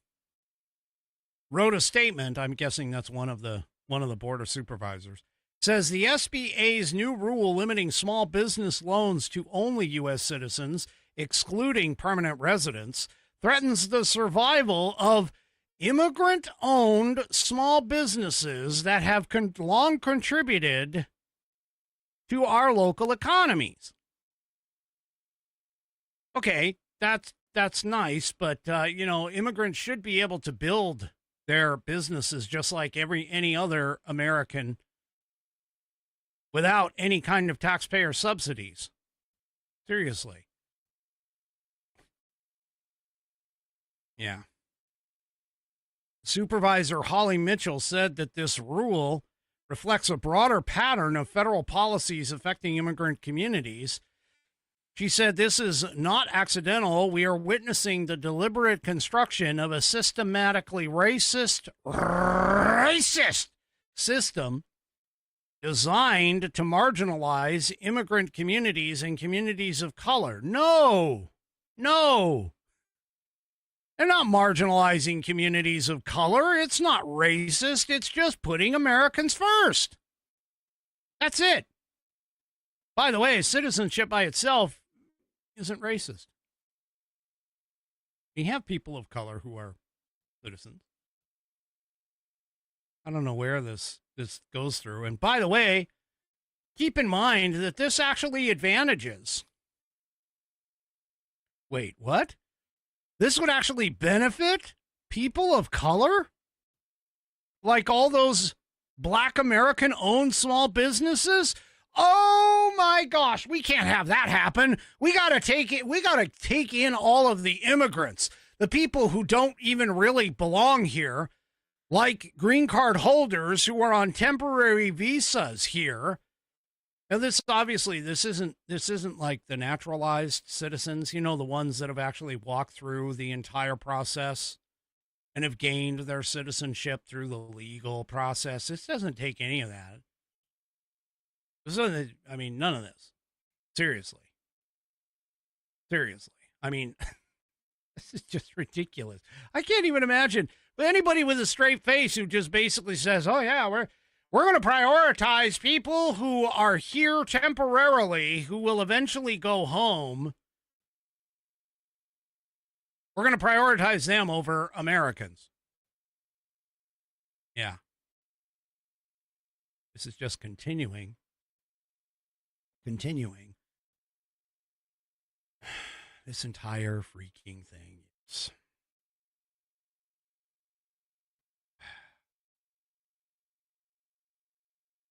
wrote a statement. I'm guessing that's one of the Board of Supervisors. Says the SBA's new rule limiting small business loans to only U.S. citizens, excluding permanent residents, threatens the survival of immigrant-owned small businesses that have long contributed to our local economies. Okay, that's nice, but immigrants should be able to build their businesses just like any other American without any kind of taxpayer subsidies. Seriously. Yeah. Supervisor Holly Mitchell said that this rule reflects a broader pattern of federal policies affecting immigrant communities. She said this is not accidental. We are witnessing the deliberate construction of a systematically racist system designed to marginalize immigrant communities and communities of color. No. They're not marginalizing communities of color. It's not racist. It's just putting Americans first. That's it. By the way, citizenship by itself isn't racist. We have people of color who are citizens. I don't know where this goes through. And by the way, keep in mind that this actually advantages. Wait, what? This would actually benefit people of color? Like all those Black American-owned small businesses? Oh my gosh, we can't have that happen. We got to take in all of the immigrants, the people who don't even really belong here, like green card holders who are on temporary visas here. Now this isn't like the naturalized citizens, the ones that have actually walked through the entire process and have gained their citizenship through the legal process. This doesn't take any of that. None of this. Seriously. I mean, this is just ridiculous. I can't even imagine anybody with a straight face who just basically says, oh yeah, we're going to prioritize people who are here temporarily, who will eventually go home. We're going to prioritize them over Americans. Yeah. This is just continuing. This entire freaking thing.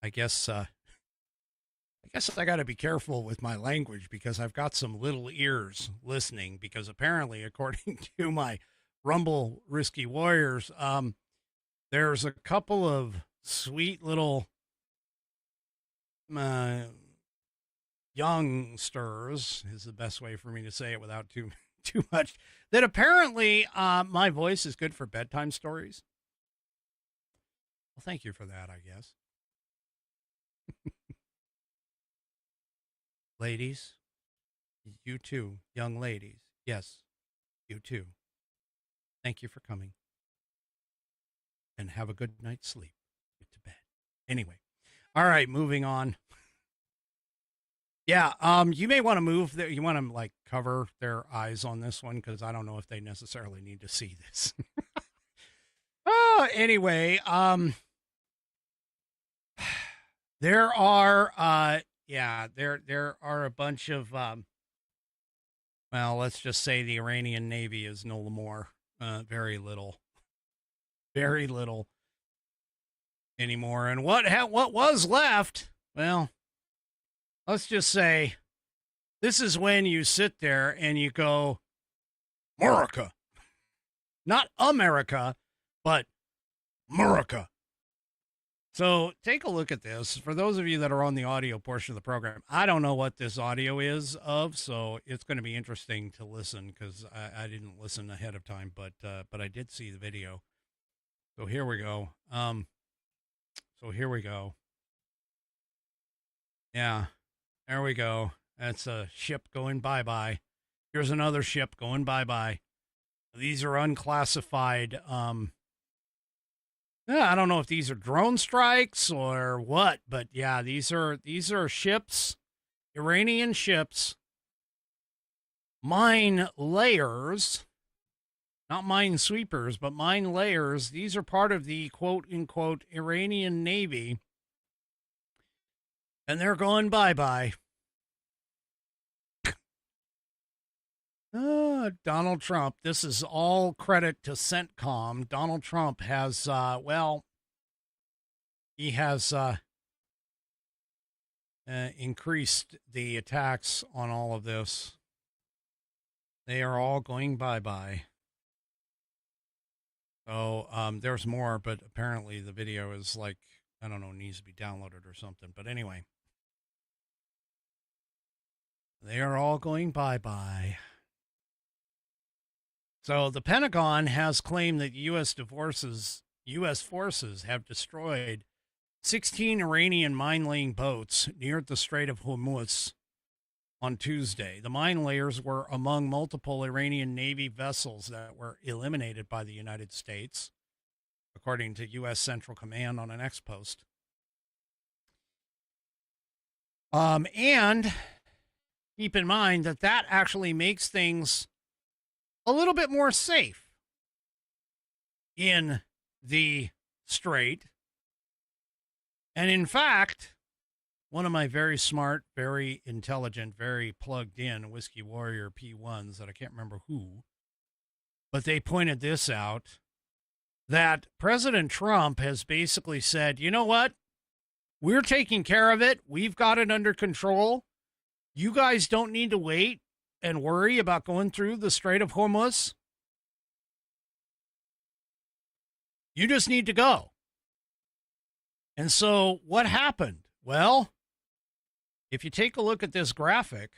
I guess I got to be careful with my language because I've got some little ears listening, because apparently, according to my Rumble Risky Warriors, there's a couple of sweet little youngsters, is the best way for me to say it without too much, that apparently my voice is good for bedtime stories. Well, thank you for that, I guess. Ladies, you too, young ladies. Yes, you too. Thank you for coming. And have a good night's sleep. Get to bed. Anyway. All right, moving on. Yeah, you may want to move you want to cover their eyes on this one, because I don't know if they necessarily need to see this. Anyway, there are there are a bunch of let's just say the Iranian Navy is no more very little anymore. And what was left, well, let's just say this is when you sit there and you go, America. Not America, but America. So take a look at this. For those of you that are on the audio portion of the program, I don't know what this audio is of, so it's going to be interesting to listen, because I didn't listen ahead of time, but I did see the video. So here we go. Yeah, there we go. That's a ship going bye-bye. Here's another ship going bye-bye. These are unclassified. I don't know if these are drone strikes or what, but yeah, these are ships, Iranian ships, mine layers, not mine sweepers, but mine layers. These are part of the quote-unquote Iranian Navy, and they're going bye-bye. Donald Trump. This is all credit to CENTCOM. Donald Trump has, he has increased the attacks on all of this. They are all going bye-bye. So there's more, but apparently the video is like, I don't know, needs to be downloaded or something. But anyway, they are all going bye-bye. So the Pentagon has claimed that U.S. forces have destroyed 16 Iranian mine-laying boats near the Strait of Hormuz on Tuesday. The mine layers were among multiple Iranian Navy vessels that were eliminated by the United States, according to U.S. Central Command on an X post. And keep in mind that that actually makes things a little bit more safe in the strait. And in fact, one of my very smart, very intelligent, very plugged in Whiskey Warrior P1s that I can't remember who, but they pointed this out, that President Trump has basically said, you know what? We're taking care of it. We've got it under control. You guys don't need to wait and worry about going through the Strait of Hormuz. You just need to go. And so what happened? Well, if you take a look at this graphic,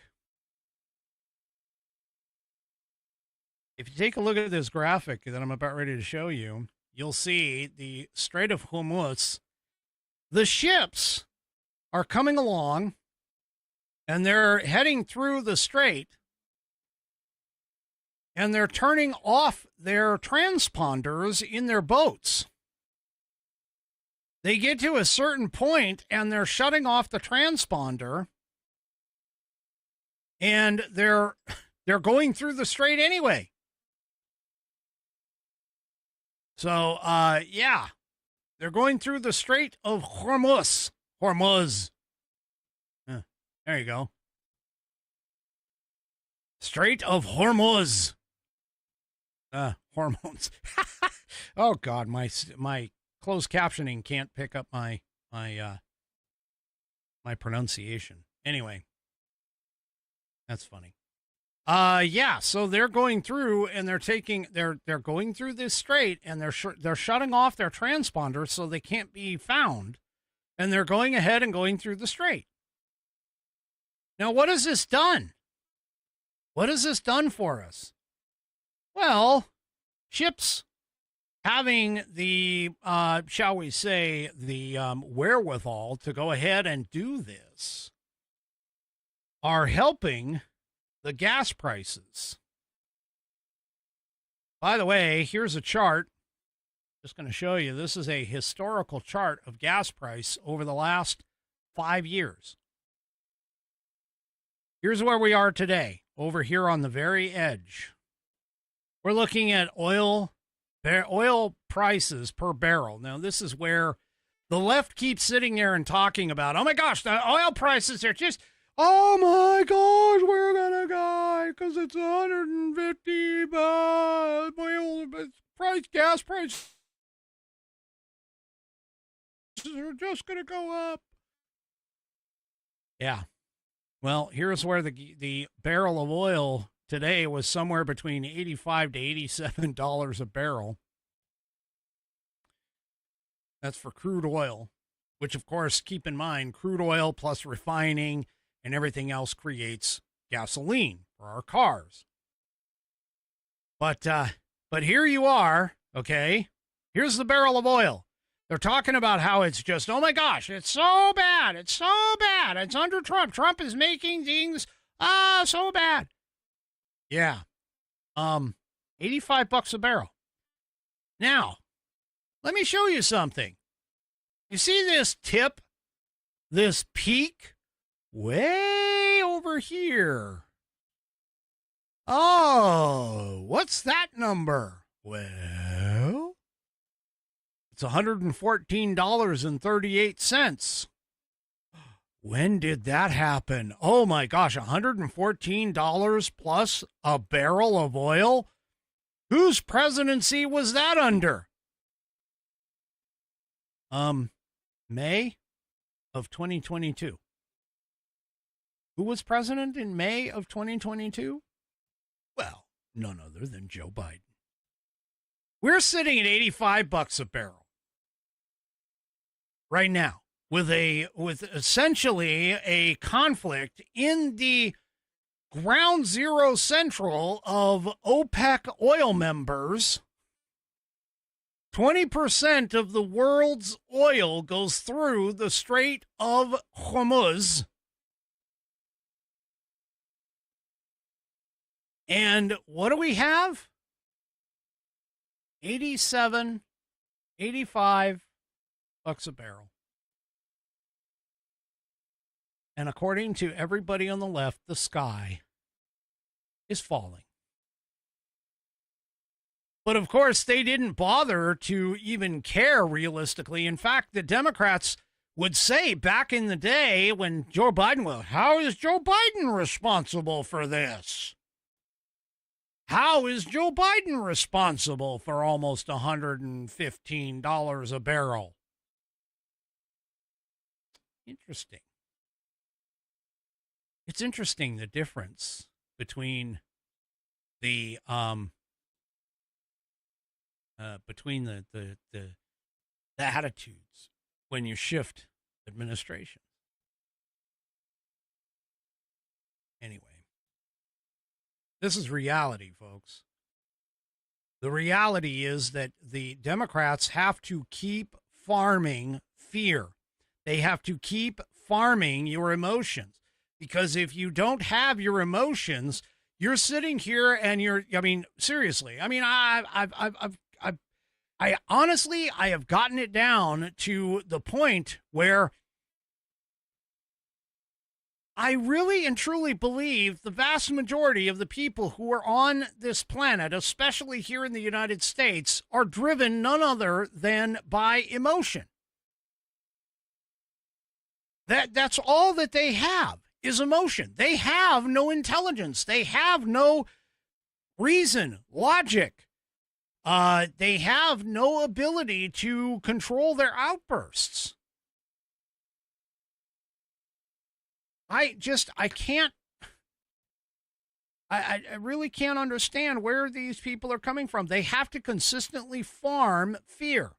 that I'm about ready to show you, you'll see the Strait of Hormuz. The ships are coming along and they're heading through the strait, and they're turning off their transponders in their boats. They get to a certain point and they're shutting off the transponder, and they're going through the strait anyway. So, yeah, they're going through the Strait of Hormuz. There you go. Strait of Hormuz. Hormones. Oh God, my closed captioning can't pick up my pronunciation. Anyway, that's funny. Yeah, so they're going through and they're going through this strait, and they're shutting off their transponders so they can't be found, and they're going ahead and going through the strait. Now, what has this done? What has this done for us? Well, ships having the, shall we say, the wherewithal to go ahead and do this are helping the gas prices. By the way, here's a chart. Just going to show you. This is a historical chart of gas price over the last 5 years. Here's where we are today, over here on the very edge. We're looking at oil prices per barrel. Now, this is where the left keeps sitting there and talking about, oh my gosh, the oil prices are just, oh my gosh, we're gonna die because it's 150 oil gas prices are just gonna go up. Yeah. Well, here's where the barrel of oil today was somewhere between $85 to $87 a barrel. That's for crude oil, which, of course, keep in mind, crude oil plus refining and everything else creates gasoline for our cars. But here you are, okay? Here's the barrel of oil. They're talking about how it's just, oh my gosh, it's so bad. It's so bad. It's under Trump. Trump is making things so bad. Yeah. $85 a barrel. Now, let me show you something. You see this tip, this peak way over here? Oh, what's that number? Well, it's $114.38. When did that happen? Oh my gosh, $114 plus a barrel of oil? Whose presidency was that under? May of 2022. Who was president in May of 2022? Well, none other than Joe Biden. We're sitting at $85 a barrel right now with essentially a conflict in the ground zero central of OPEC oil members. 20% of the world's oil goes through the Strait of Hormuz. And what do we have? 87, 85 bucks a barrel. And according to everybody on the left, the sky is falling. But of course, they didn't bother to even care realistically. In fact, the Democrats would say back in the day when Joe Biden was, how is Joe Biden responsible for this? How is Joe Biden responsible for almost $115 a barrel? Interesting. It's interesting the difference between the attitudes when you shift administration. Anyway, this is reality, folks. The reality is that the Democrats have to keep farming fear. They have to keep farming your emotions. Because if you don't have your emotions, you're sitting here and seriously. I honestly have gotten it down to the point where I really and truly believe the vast majority of the people who are on this planet, especially here in the United States, are driven none other than by emotion. That's all that they have is emotion. They have no intelligence. They have no reason, logic. They have no ability to control their outbursts. I really can't understand where these people are coming from. They have to consistently farm fear.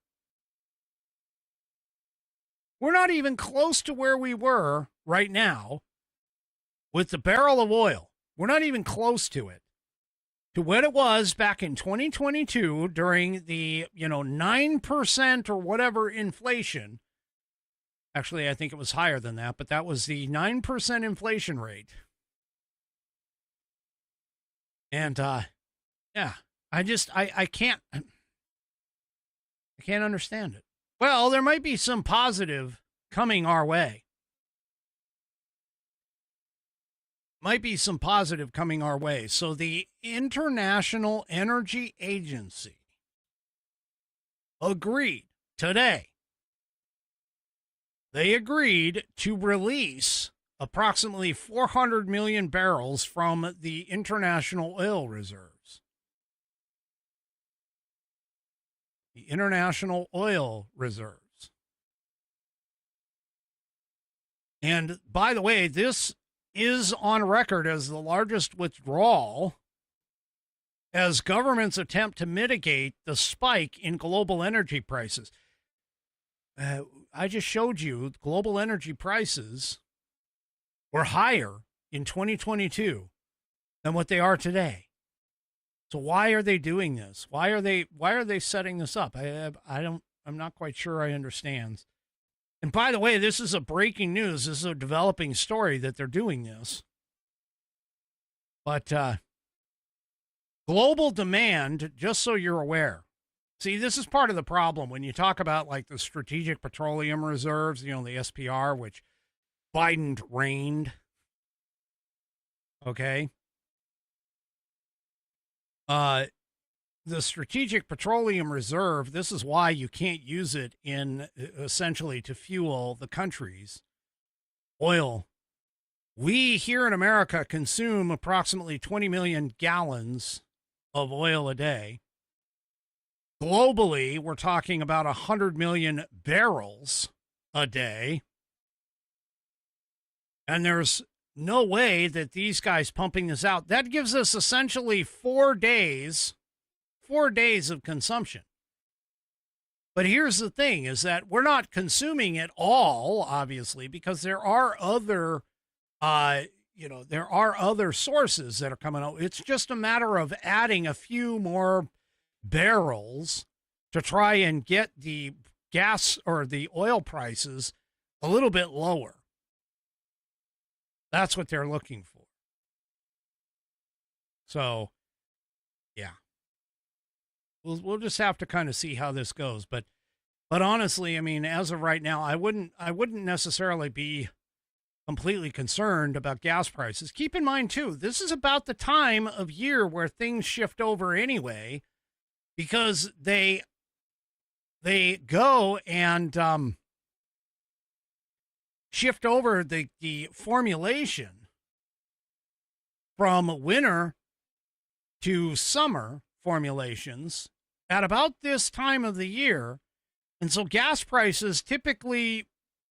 We're not even close to where we were right now with the barrel of oil. We're not even close to it. To what it was back in 2022 during the, 9% or whatever inflation. Actually, I think it was higher than that, but that was the 9% inflation rate. And, I can't understand it. Well, there might be some positive coming our way. So the International Energy Agency agreed today. They agreed to release approximately 400 million barrels from the international oil reserves. The international oil reserves. And by the way, this is on record as the largest withdrawal as governments attempt to mitigate the spike in global energy prices. I just showed you global energy prices were higher in 2022 than what they are today. So why are they doing this? Why are they setting this up? I'm not quite sure I understand. And by the way, this is a breaking news. This is a developing story that they're doing this. But global demand, just so you're aware. See, this is part of the problem when you talk about like the strategic petroleum reserves, the SPR, which Biden reigned. Okay. the Strategic Petroleum Reserve, this is why you can't use it in essentially to fuel the country's oil. We here in America consume approximately 20 million gallons of oil a day. Globally, we're talking about 100 million barrels a day. And there's no way that these guys pumping this out, that gives us essentially 4 days of consumption. But here's the thing is that we're not consuming it all, obviously, because there are other, there are other sources that are coming out. It's just a matter of adding a few more barrels to try and get the gas or the oil prices a little bit lower. That's what they're looking for. So, yeah. We'll just have to kind of see how this goes. But honestly, I mean, as of right now, I wouldn't necessarily be completely concerned about gas prices. Keep in mind, too, this is about the time of year where things shift over anyway, because they go and shift over the formulation from winter to summer formulations at about this time of the year. And so gas prices typically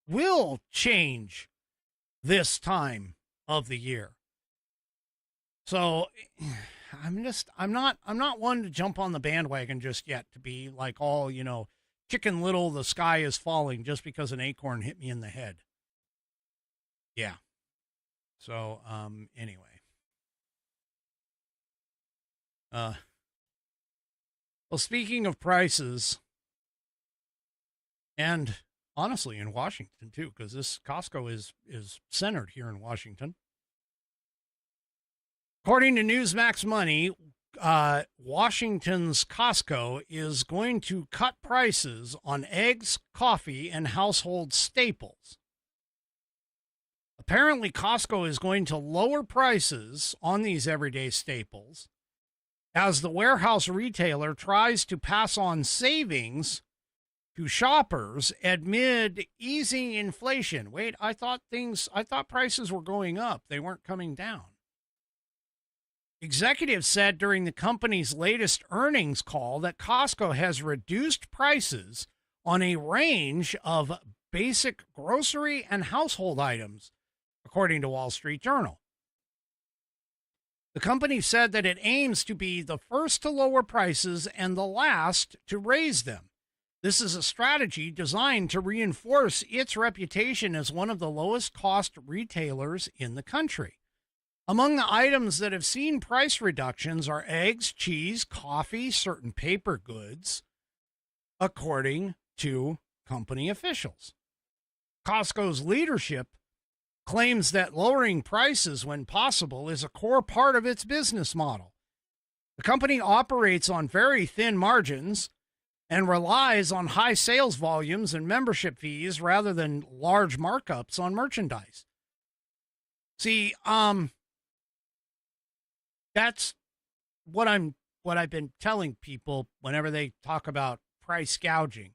will change this time of the year. So I'm not one to jump on the bandwagon just yet to be like all, Chicken Little, the sky is falling just because an acorn hit me in the head. Yeah. So, anyway. Well, speaking of prices, and honestly in Washington too, because this Costco is centered here in Washington. According to Newsmax Money, Washington's Costco is going to cut prices on eggs, coffee, and household staples. Apparently, Costco is going to lower prices on these everyday staples as the warehouse retailer tries to pass on savings to shoppers amid easing inflation. Wait, I thought prices were going up. They weren't coming down. Executives said during the company's latest earnings call that Costco has reduced prices on a range of basic grocery and household items, according to Wall Street Journal. The company said that it aims to be the first to lower prices and the last to raise them. This is a strategy designed to reinforce its reputation as one of the lowest cost retailers in the country. Among the items that have seen price reductions are eggs, cheese, coffee, certain paper goods, according to company officials. Costco's leadership claims that lowering prices when possible is a core part of its business model. The company operates on very thin margins and relies on high sales volumes and membership fees rather than large markups on merchandise. See, that's what I've been telling people whenever they talk about price gouging.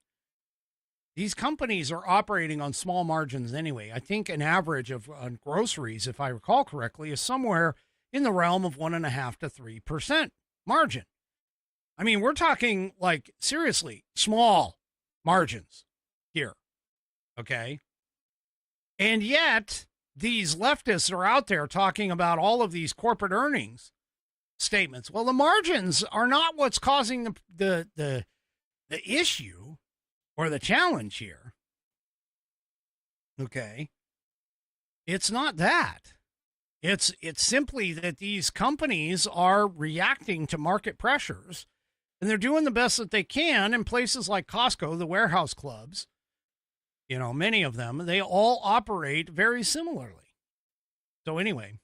These companies are operating on small margins anyway. I think an average of on groceries, if I recall correctly, is somewhere in the realm of 1.5% to 3% margin. I mean, we're talking like seriously small margins here. Okay. And yet these leftists are out there talking about all of these corporate earnings statements. Well, the margins are not what's causing the issue or the challenge here. Okay. It's not that. It's simply that these companies are reacting to market pressures, and they're doing the best that they can in places like Costco, the warehouse clubs. Many of them, they all operate very similarly. So anyway,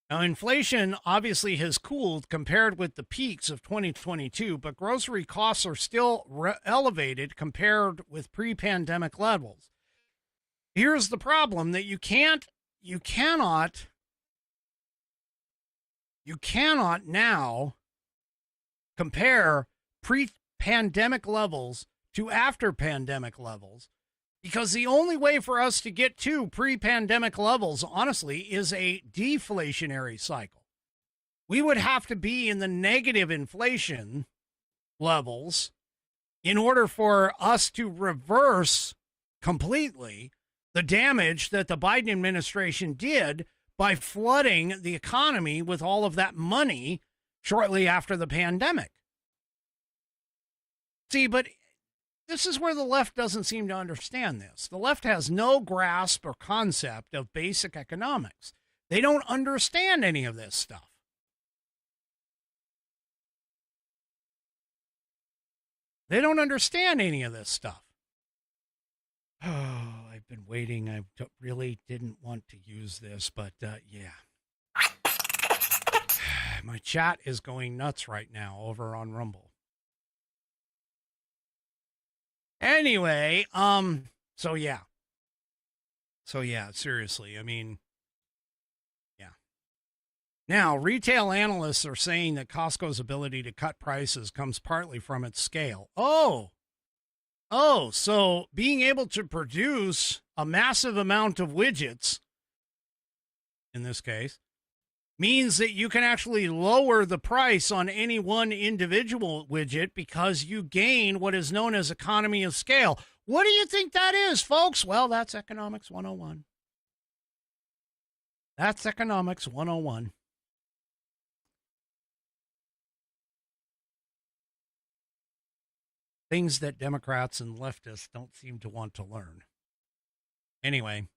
now inflation obviously has cooled compared with the peaks of 2022, but grocery costs are still elevated compared with pre-pandemic levels. Here's the problem that you cannot now compare pre-pandemic levels to after-pandemic levels, because the only way for us to get to pre-pandemic levels, honestly, is a deflationary cycle. We would have to be in the negative inflation levels in order for us to reverse completely the damage that the Biden administration did by flooding the economy with all of that money shortly after the pandemic. See, but this is where the left doesn't seem to understand this. The left has no grasp or concept of basic economics. They don't understand any of this stuff. They don't understand any of this stuff. Oh, I've been waiting. I really didn't want to use this, but yeah. My chat is going nuts right now over on Rumble. Anyway, so yeah, seriously, I mean, yeah. Now, retail analysts are saying that Costco's ability to cut prices comes partly from its scale. Oh, so being able to produce a massive amount of widgets, in this case, means that you can actually lower the price on any one individual widget because you gain what is known as economy of scale. What do you think that is, folks? Well, that's Economics 101. That's Economics 101. Things that Democrats and leftists don't seem to want to learn. Anyway.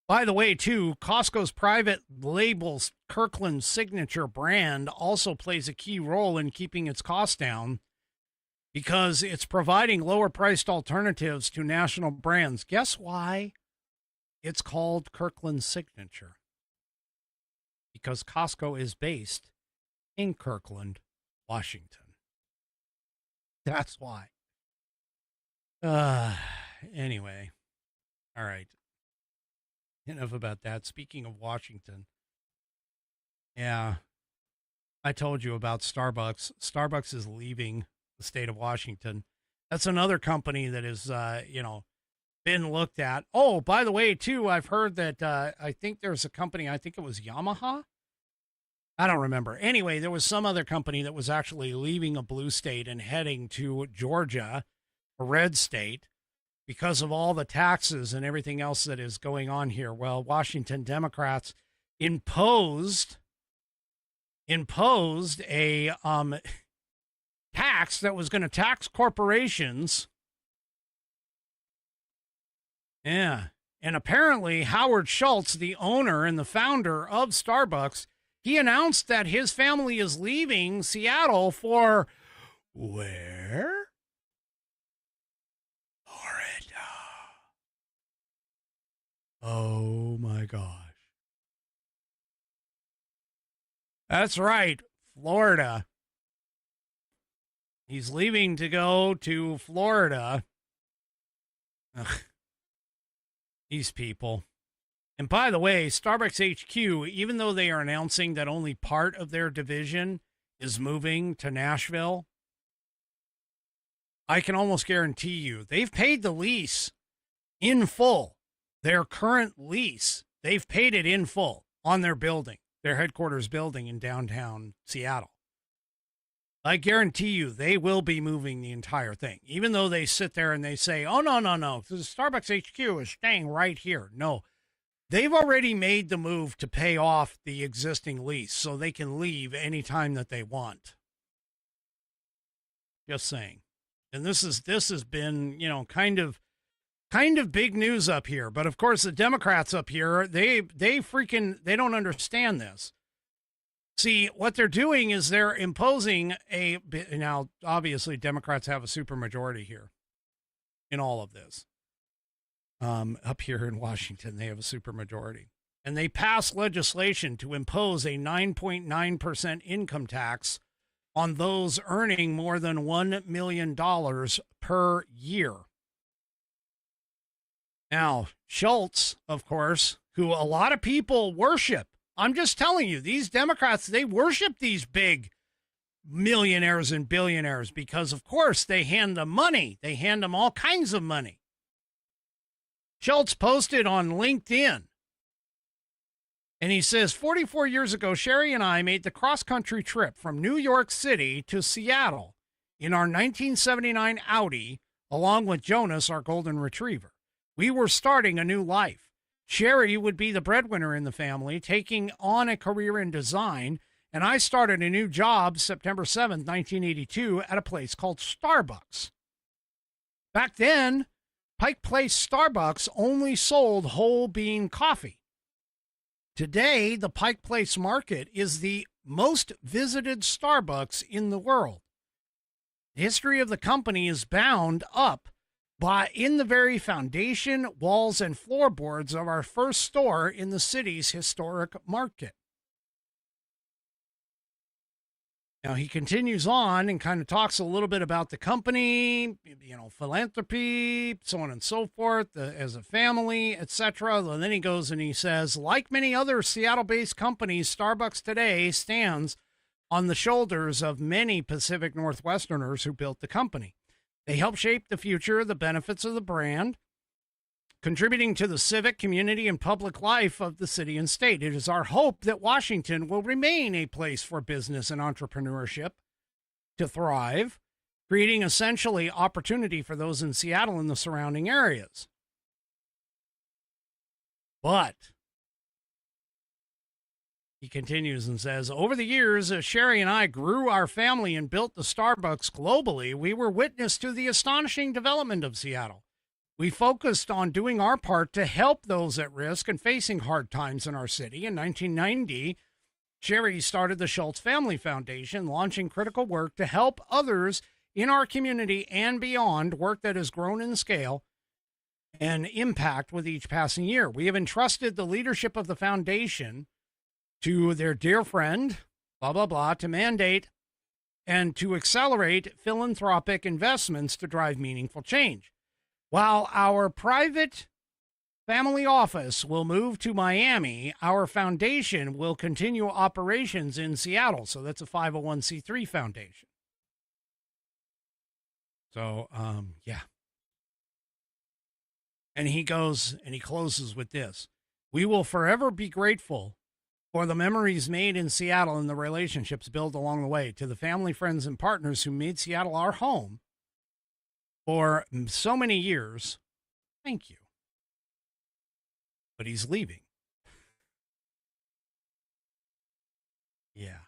By the way, too, Costco's private label's Kirkland Signature brand also plays a key role in keeping its costs down because it's providing lower-priced alternatives to national brands. Guess why it's called Kirkland Signature? Because Costco is based in Kirkland, Washington. That's why. Anyway. All right. Enough about that. Speaking of Washington, yeah, I told you about Starbucks. Starbucks is leaving the state of Washington. That's another company that is, been looked at. Oh, by the way, too, I've heard that I think there's a company, I think it was Yamaha. I don't remember. Anyway, there was some other company that was actually leaving a blue state and heading to Georgia, a red state, because of all the taxes and everything else that is going on here. Well, Washington Democrats imposed a tax that was going to tax corporations. Yeah. And apparently Howard Schultz, the owner and the founder of Starbucks, he announced that his family is leaving Seattle for where? Oh my gosh. That's right, Florida. He's leaving to go to Florida. Ugh. These people. And by the way, Starbucks HQ, even though they are announcing that only part of their division is moving to Nashville, I can almost guarantee you they've paid the lease in full. Their current lease, they've paid it in full on their building, their headquarters building in downtown Seattle. I guarantee you they will be moving the entire thing, even though they sit there and they say, oh, no, the Starbucks HQ is staying right here. No, they've already made the move to pay off the existing lease so they can leave anytime that they want. Just saying. And this has been, kind of big news up here. But of course, the Democrats up here, they don't understand this. See, what they're doing is they're imposing now, obviously, Democrats have a supermajority here in all of this. Up here in Washington, they have a supermajority. And they passed legislation to impose a 9.9% income tax on those earning more than $1 million per year. Now, Schultz, of course, who a lot of people worship. I'm just telling you, these Democrats, they worship these big millionaires and billionaires because, of course, they hand them money. They hand them all kinds of money. Schultz posted on LinkedIn, and he says, 44 years ago, Sherry and I made the cross-country trip from New York City to Seattle in our 1979 Audi, along with Jonas, our golden retriever. We were starting a new life. Sherry would be the breadwinner in the family, taking on a career in design, and I started a new job September 7th, 1982, at a place called Starbucks. Back then, Pike Place Starbucks only sold whole bean coffee. Today, the Pike Place Market is the most visited Starbucks in the world. The history of the company is bound up in the very foundation, walls, and floorboards of our first store in the city's historic market. Now, he continues on and kind of talks a little bit about the company, philanthropy, so on and so forth, as a family, etc. And then he goes and he says, like many other Seattle-based companies, Starbucks today stands on the shoulders of many Pacific Northwesterners who built the company. They help shape the future, the benefits of the brand, contributing to the civic, community, and public life of the city and state. It is our hope that Washington will remain a place for business and entrepreneurship to thrive, creating essentially opportunity for those in Seattle and the surrounding areas. But he continues and says, over the years, as Sherry and I grew our family and built the Starbucks globally, we were witness to the astonishing development of Seattle. We focused on doing our part to help those at risk and facing hard times in our city. In 1990, Sherry started the Schultz Family Foundation, launching critical work to help others in our community and beyond, work that has grown in scale and impact with each passing year. We have entrusted the leadership of the foundation to their dear friend, blah, blah, blah, to mandate and to accelerate philanthropic investments to drive meaningful change. While our private family office will move to Miami, our foundation will continue operations in Seattle. So that's a 501c3 foundation. So, yeah. And he goes and he closes with this. We will forever be grateful for the memories made in Seattle and the relationships built along the way. To the family, friends, and partners who made Seattle our home for so many years, thank you. But he's leaving. Yeah.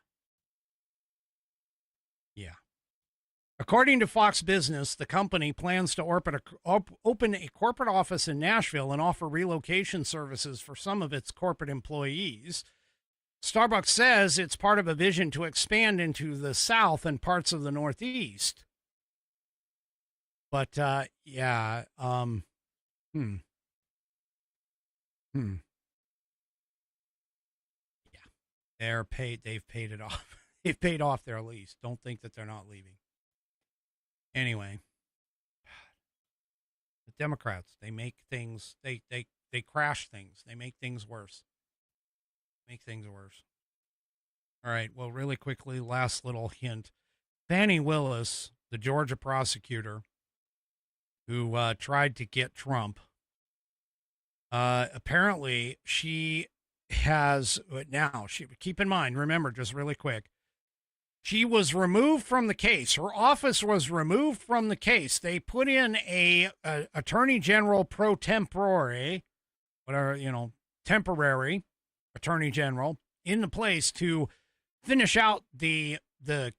Yeah. According to Fox Business, the company plans to open a corporate office in Nashville and offer relocation services for some of its corporate employees. Starbucks says it's part of a vision to expand into the South and parts of the Northeast. But, yeah, Yeah. They've paid it off. They've paid off their lease. Don't think that they're not leaving. Anyway, the Democrats, they make things, they crash things. They make things worse. Make things worse. All right. Well, really quickly, last little hint. Fani Willis, the Georgia prosecutor who tried to get Trump, apparently she has now, keep in mind, remember, just really quick, she was removed from the case. Her office was removed from the case. They put in a attorney general pro tempore, whatever, temporary attorney general in the place to finish out the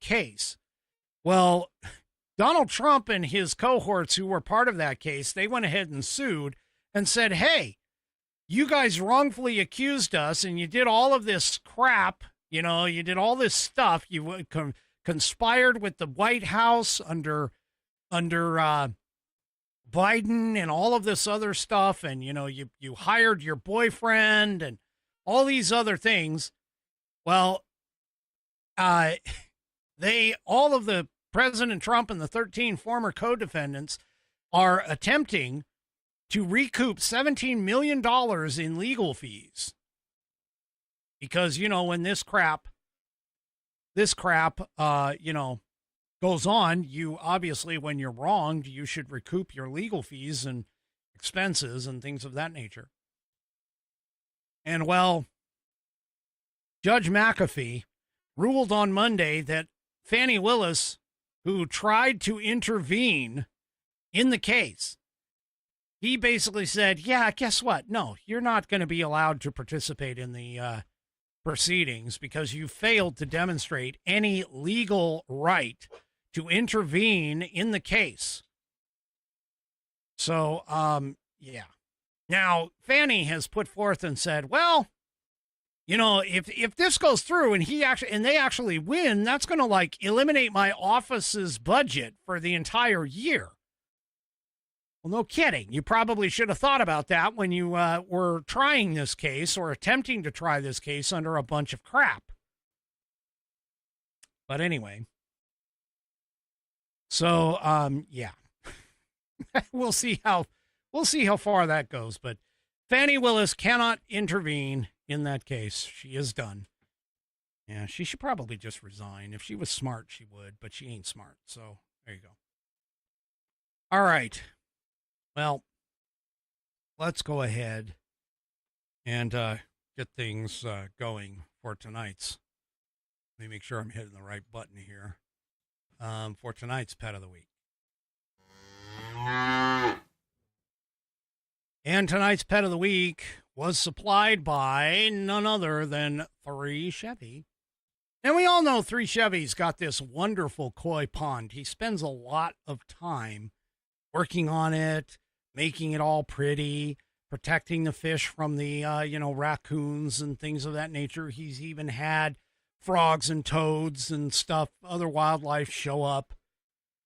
case. Well, Donald Trump and his cohorts who were part of that case, they went ahead and sued and said, hey, you guys wrongfully accused us and you did all of this crap. You did all this stuff. You conspired with the White House under Biden and all of this other stuff. And, you hired your boyfriend and all these other things. Well, all of the President Trump and the 13 former co-defendants are attempting to recoup $17 million in legal fees. Because, when this crap, this crap, goes on, you obviously, when you're wronged, you should recoup your legal fees and expenses and things of that nature. And well, Judge McAfee ruled on Monday that Fani Willis, who tried to intervene in the case, he basically said, yeah, guess what? No, you're not going to be allowed to participate in the proceedings because you failed to demonstrate any legal right to intervene in the case. So, yeah. Now, Fani has put forth and said, well, if this goes through and they actually win, that's going to eliminate my office's budget for the entire year. Well, no kidding. You probably should have thought about that when you were trying this case or attempting to try this case under a bunch of crap. But anyway. So, yeah. we'll see how far that goes, but Fani Willis cannot intervene in that case. She is done. Yeah, she should probably just resign. If she was smart, she would, but she ain't smart. So there you go. All right. Well, let's go ahead and get things going for tonight's. Let me make sure I'm hitting the right button here. For tonight's Pet of the Week. And tonight's Pet of the Week was supplied by none other than 3 Chevy. And we all know 3 Chevy's got this wonderful koi pond. He spends a lot of time working on it, making it all pretty, protecting the fish from the, raccoons and things of that nature. He's even had frogs and toads and stuff, other wildlife show up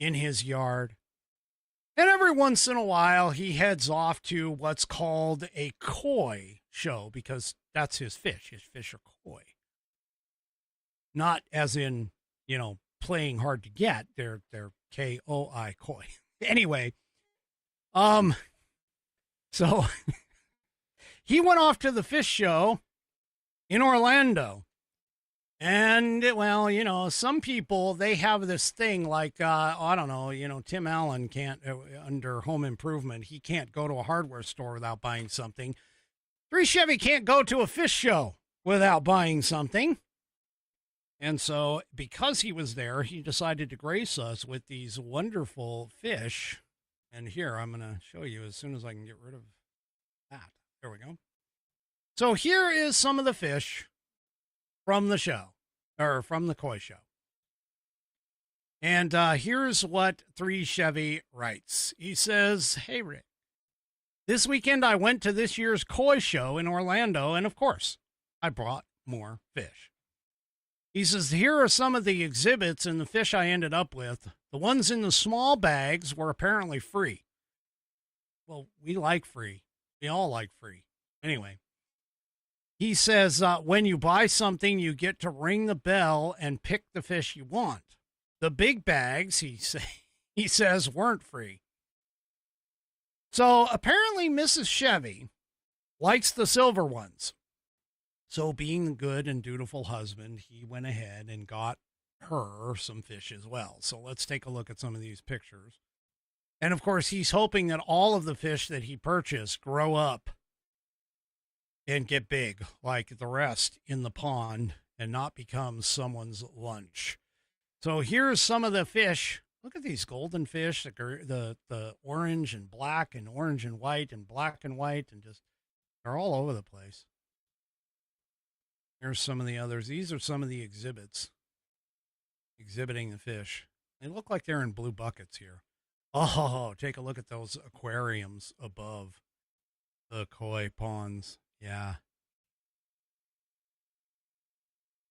in his yard. And every once in a while, he heads off to what's called a koi show because that's his fish. His fish are koi. Not as in, playing hard to get. They're K-O-I, koi. Anyway, so he went off to the fish show in Orlando. And, well, some people, they have this thing like, I don't know, Tim Allen can't, under home improvement, he can't go to a hardware store without buying something. 3 Chevy can't go to a fish show without buying something. And so because he was there, he decided to grace us with these wonderful fish. And here, I'm going to show you as soon as I can get rid of that. There we go. So here is some of the fish from the show, or from the koi show. And here's what 3 Chevy writes. He says, hey, Rick, this weekend I went to this year's koi show in Orlando, and of course, I brought more fish. He says, here are some of the exhibits and the fish I ended up with. The ones in the small bags were apparently free. Well, we like free. We all like free. Anyway. He says, when you buy something, you get to ring the bell and pick the fish you want. The big bags, he says, weren't free. So apparently Mrs. Chevy likes the silver ones. So being the good and dutiful husband, he went ahead and got her some fish as well. So let's take a look at some of these pictures. And of course, he's hoping that all of the fish that he purchased grow up and get big like the rest in the pond and not become someone's lunch. So here's some of the fish. Look at these golden fish, the orange and black and orange and white and black and white, and just, they're all over the place. Here's some of the others. These are some of the exhibits exhibiting the fish. They look like they're in blue buckets here. Oh, take a look at those aquariums above the koi ponds. Yeah.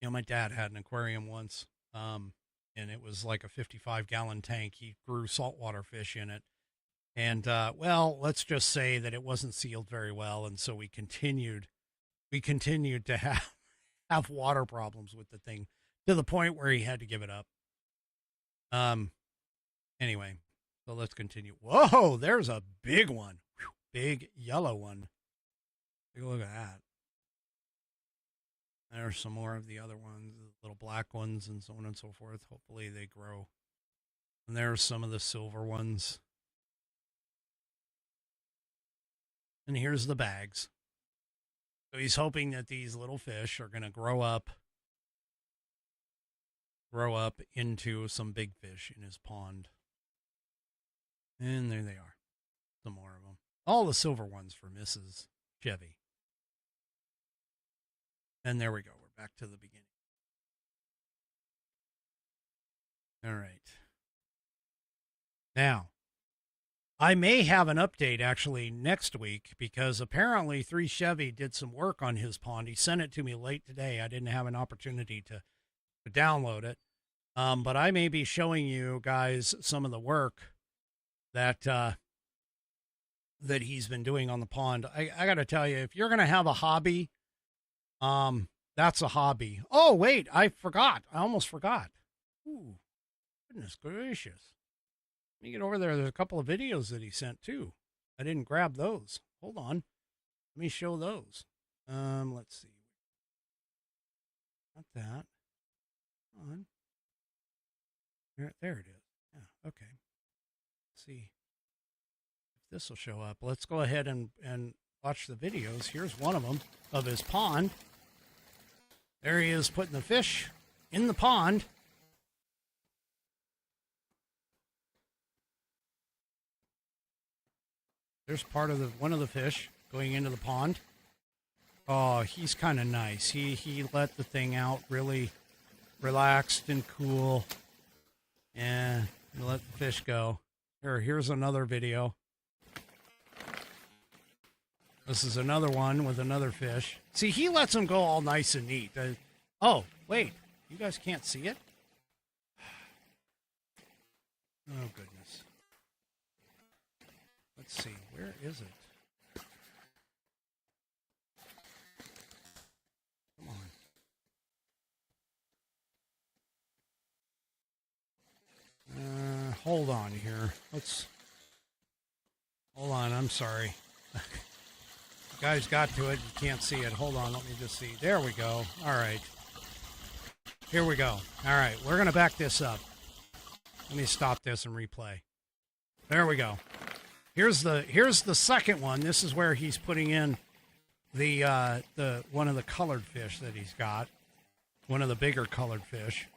My dad had an aquarium once, and it was like a 55-gallon tank. He grew saltwater fish in it. And, well, let's just say that it wasn't sealed very well, and so we continued to have water problems with the thing to the point where he had to give it up. Anyway, so let's continue. Whoa, there's a big one. Whew, big yellow one. Take a look at that. There's some more of the other ones. little black ones and so on and so forth. Hopefully they grow. And there's some of the silver ones. And here's the bags. So he's hoping that these little fish are going to grow up into some big fish in his pond. And there they are. Some more of them. All the silver ones for Mrs. Chevy. And there we go. We're back to the beginning. All right. Now, I may have an update actually next week because apparently 3 Chevy did some work on his pond. He sent it to me late today. I didn't have an opportunity to download it. But I may be showing you guys some of the work that that he's been doing on the pond. I got to tell you, if you're going to have a hobby, that's a hobby. Oh, wait, I forgot. I almost forgot. Ooh, goodness gracious. Let me get over there. There's a couple of videos that he sent too. I didn't grab those. Hold on. Let me show those. Let's see. Not that. Hold on. There it is. Yeah, okay. Let's see if this will show up. Let's go ahead and watch the videos. Here's one of them of his pond. There he is putting the fish in the pond. There's part of one of the fish going into the pond. Oh, he's kind of nice. He let the thing out really relaxed and cool. And let the fish go. Here's another video. This is another one with another fish. See, he lets them go all nice and neat. Oh, wait. You guys can't see it? Oh, goodness. Let's see. Where is it? Come on. Hold on here. Hold on. I'm sorry. You guys got to it. You can't see it. Hold on. Let me just see. There we go. All right. Here we go. All right. We're going to back this up. Let me stop this and replay. There we go. Here's the second one. This is where he's putting in the one of the colored fish that he's got. One of the bigger colored fish.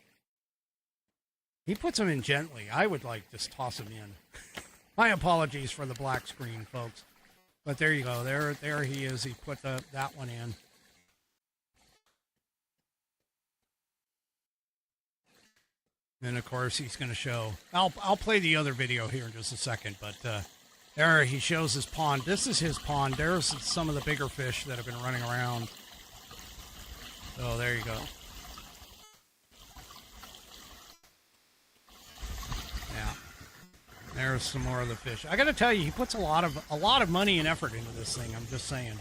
He puts them in gently. I would just toss them in. My apologies for the black screen, folks. But there you go. There he is. He put that one in. And of course he's going to show. I'll play the other video here in just a second. But there he shows his pond. This is his pond. There's some of the bigger fish that have been running around. So there you go. Yeah. There's some more of the fish. I got to tell you, he puts a lot of money and effort into this thing. I'm just saying.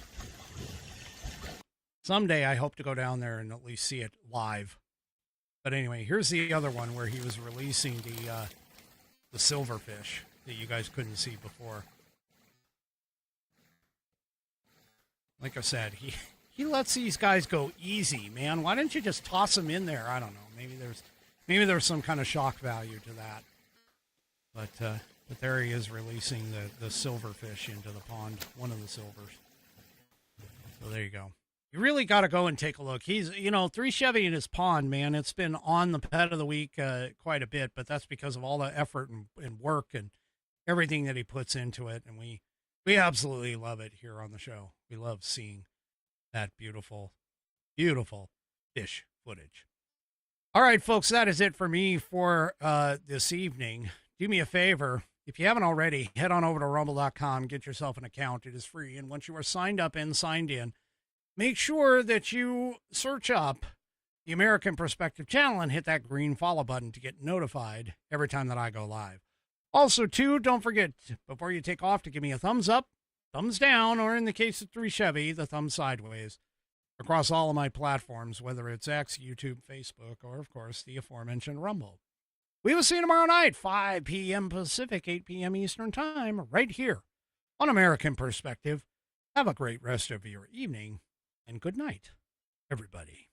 Someday I hope to go down there and at least see it live. But anyway, here's the other one where he was releasing the silverfish that you guys couldn't see before. Like I said, he lets these guys go easy, man. Why don't you just toss them in there? I don't know. Maybe there's some kind of shock value to that. But there he is releasing the silverfish into the pond, one of the silvers. So there you go. You really got to go and take a look. He's, 3 Chevy in his pond, man. It's been on the pet of the week quite a bit, but that's because of all the effort and work and everything that he puts into it. And we absolutely love it here on the show. We love seeing that beautiful, beautiful fish footage. All right, folks, that is it for me for this evening. Do me a favor. If you haven't already, head on over to rumble.com, get yourself an account. It is free. And once you are signed up and signed in, make sure that you search up the American Perspective channel and hit that green follow button to get notified every time that I go live. Also, too, don't forget, before you take off, to give me a thumbs up, thumbs down, or in the case of 3 Chevy, the thumb sideways, across all of my platforms, whether it's X, YouTube, Facebook, or, of course, the aforementioned Rumble. We will see you tomorrow night, 5 p.m. Pacific, 8 p.m. Eastern Time, right here on American Perspective. Have a great rest of your evening. And good night, everybody.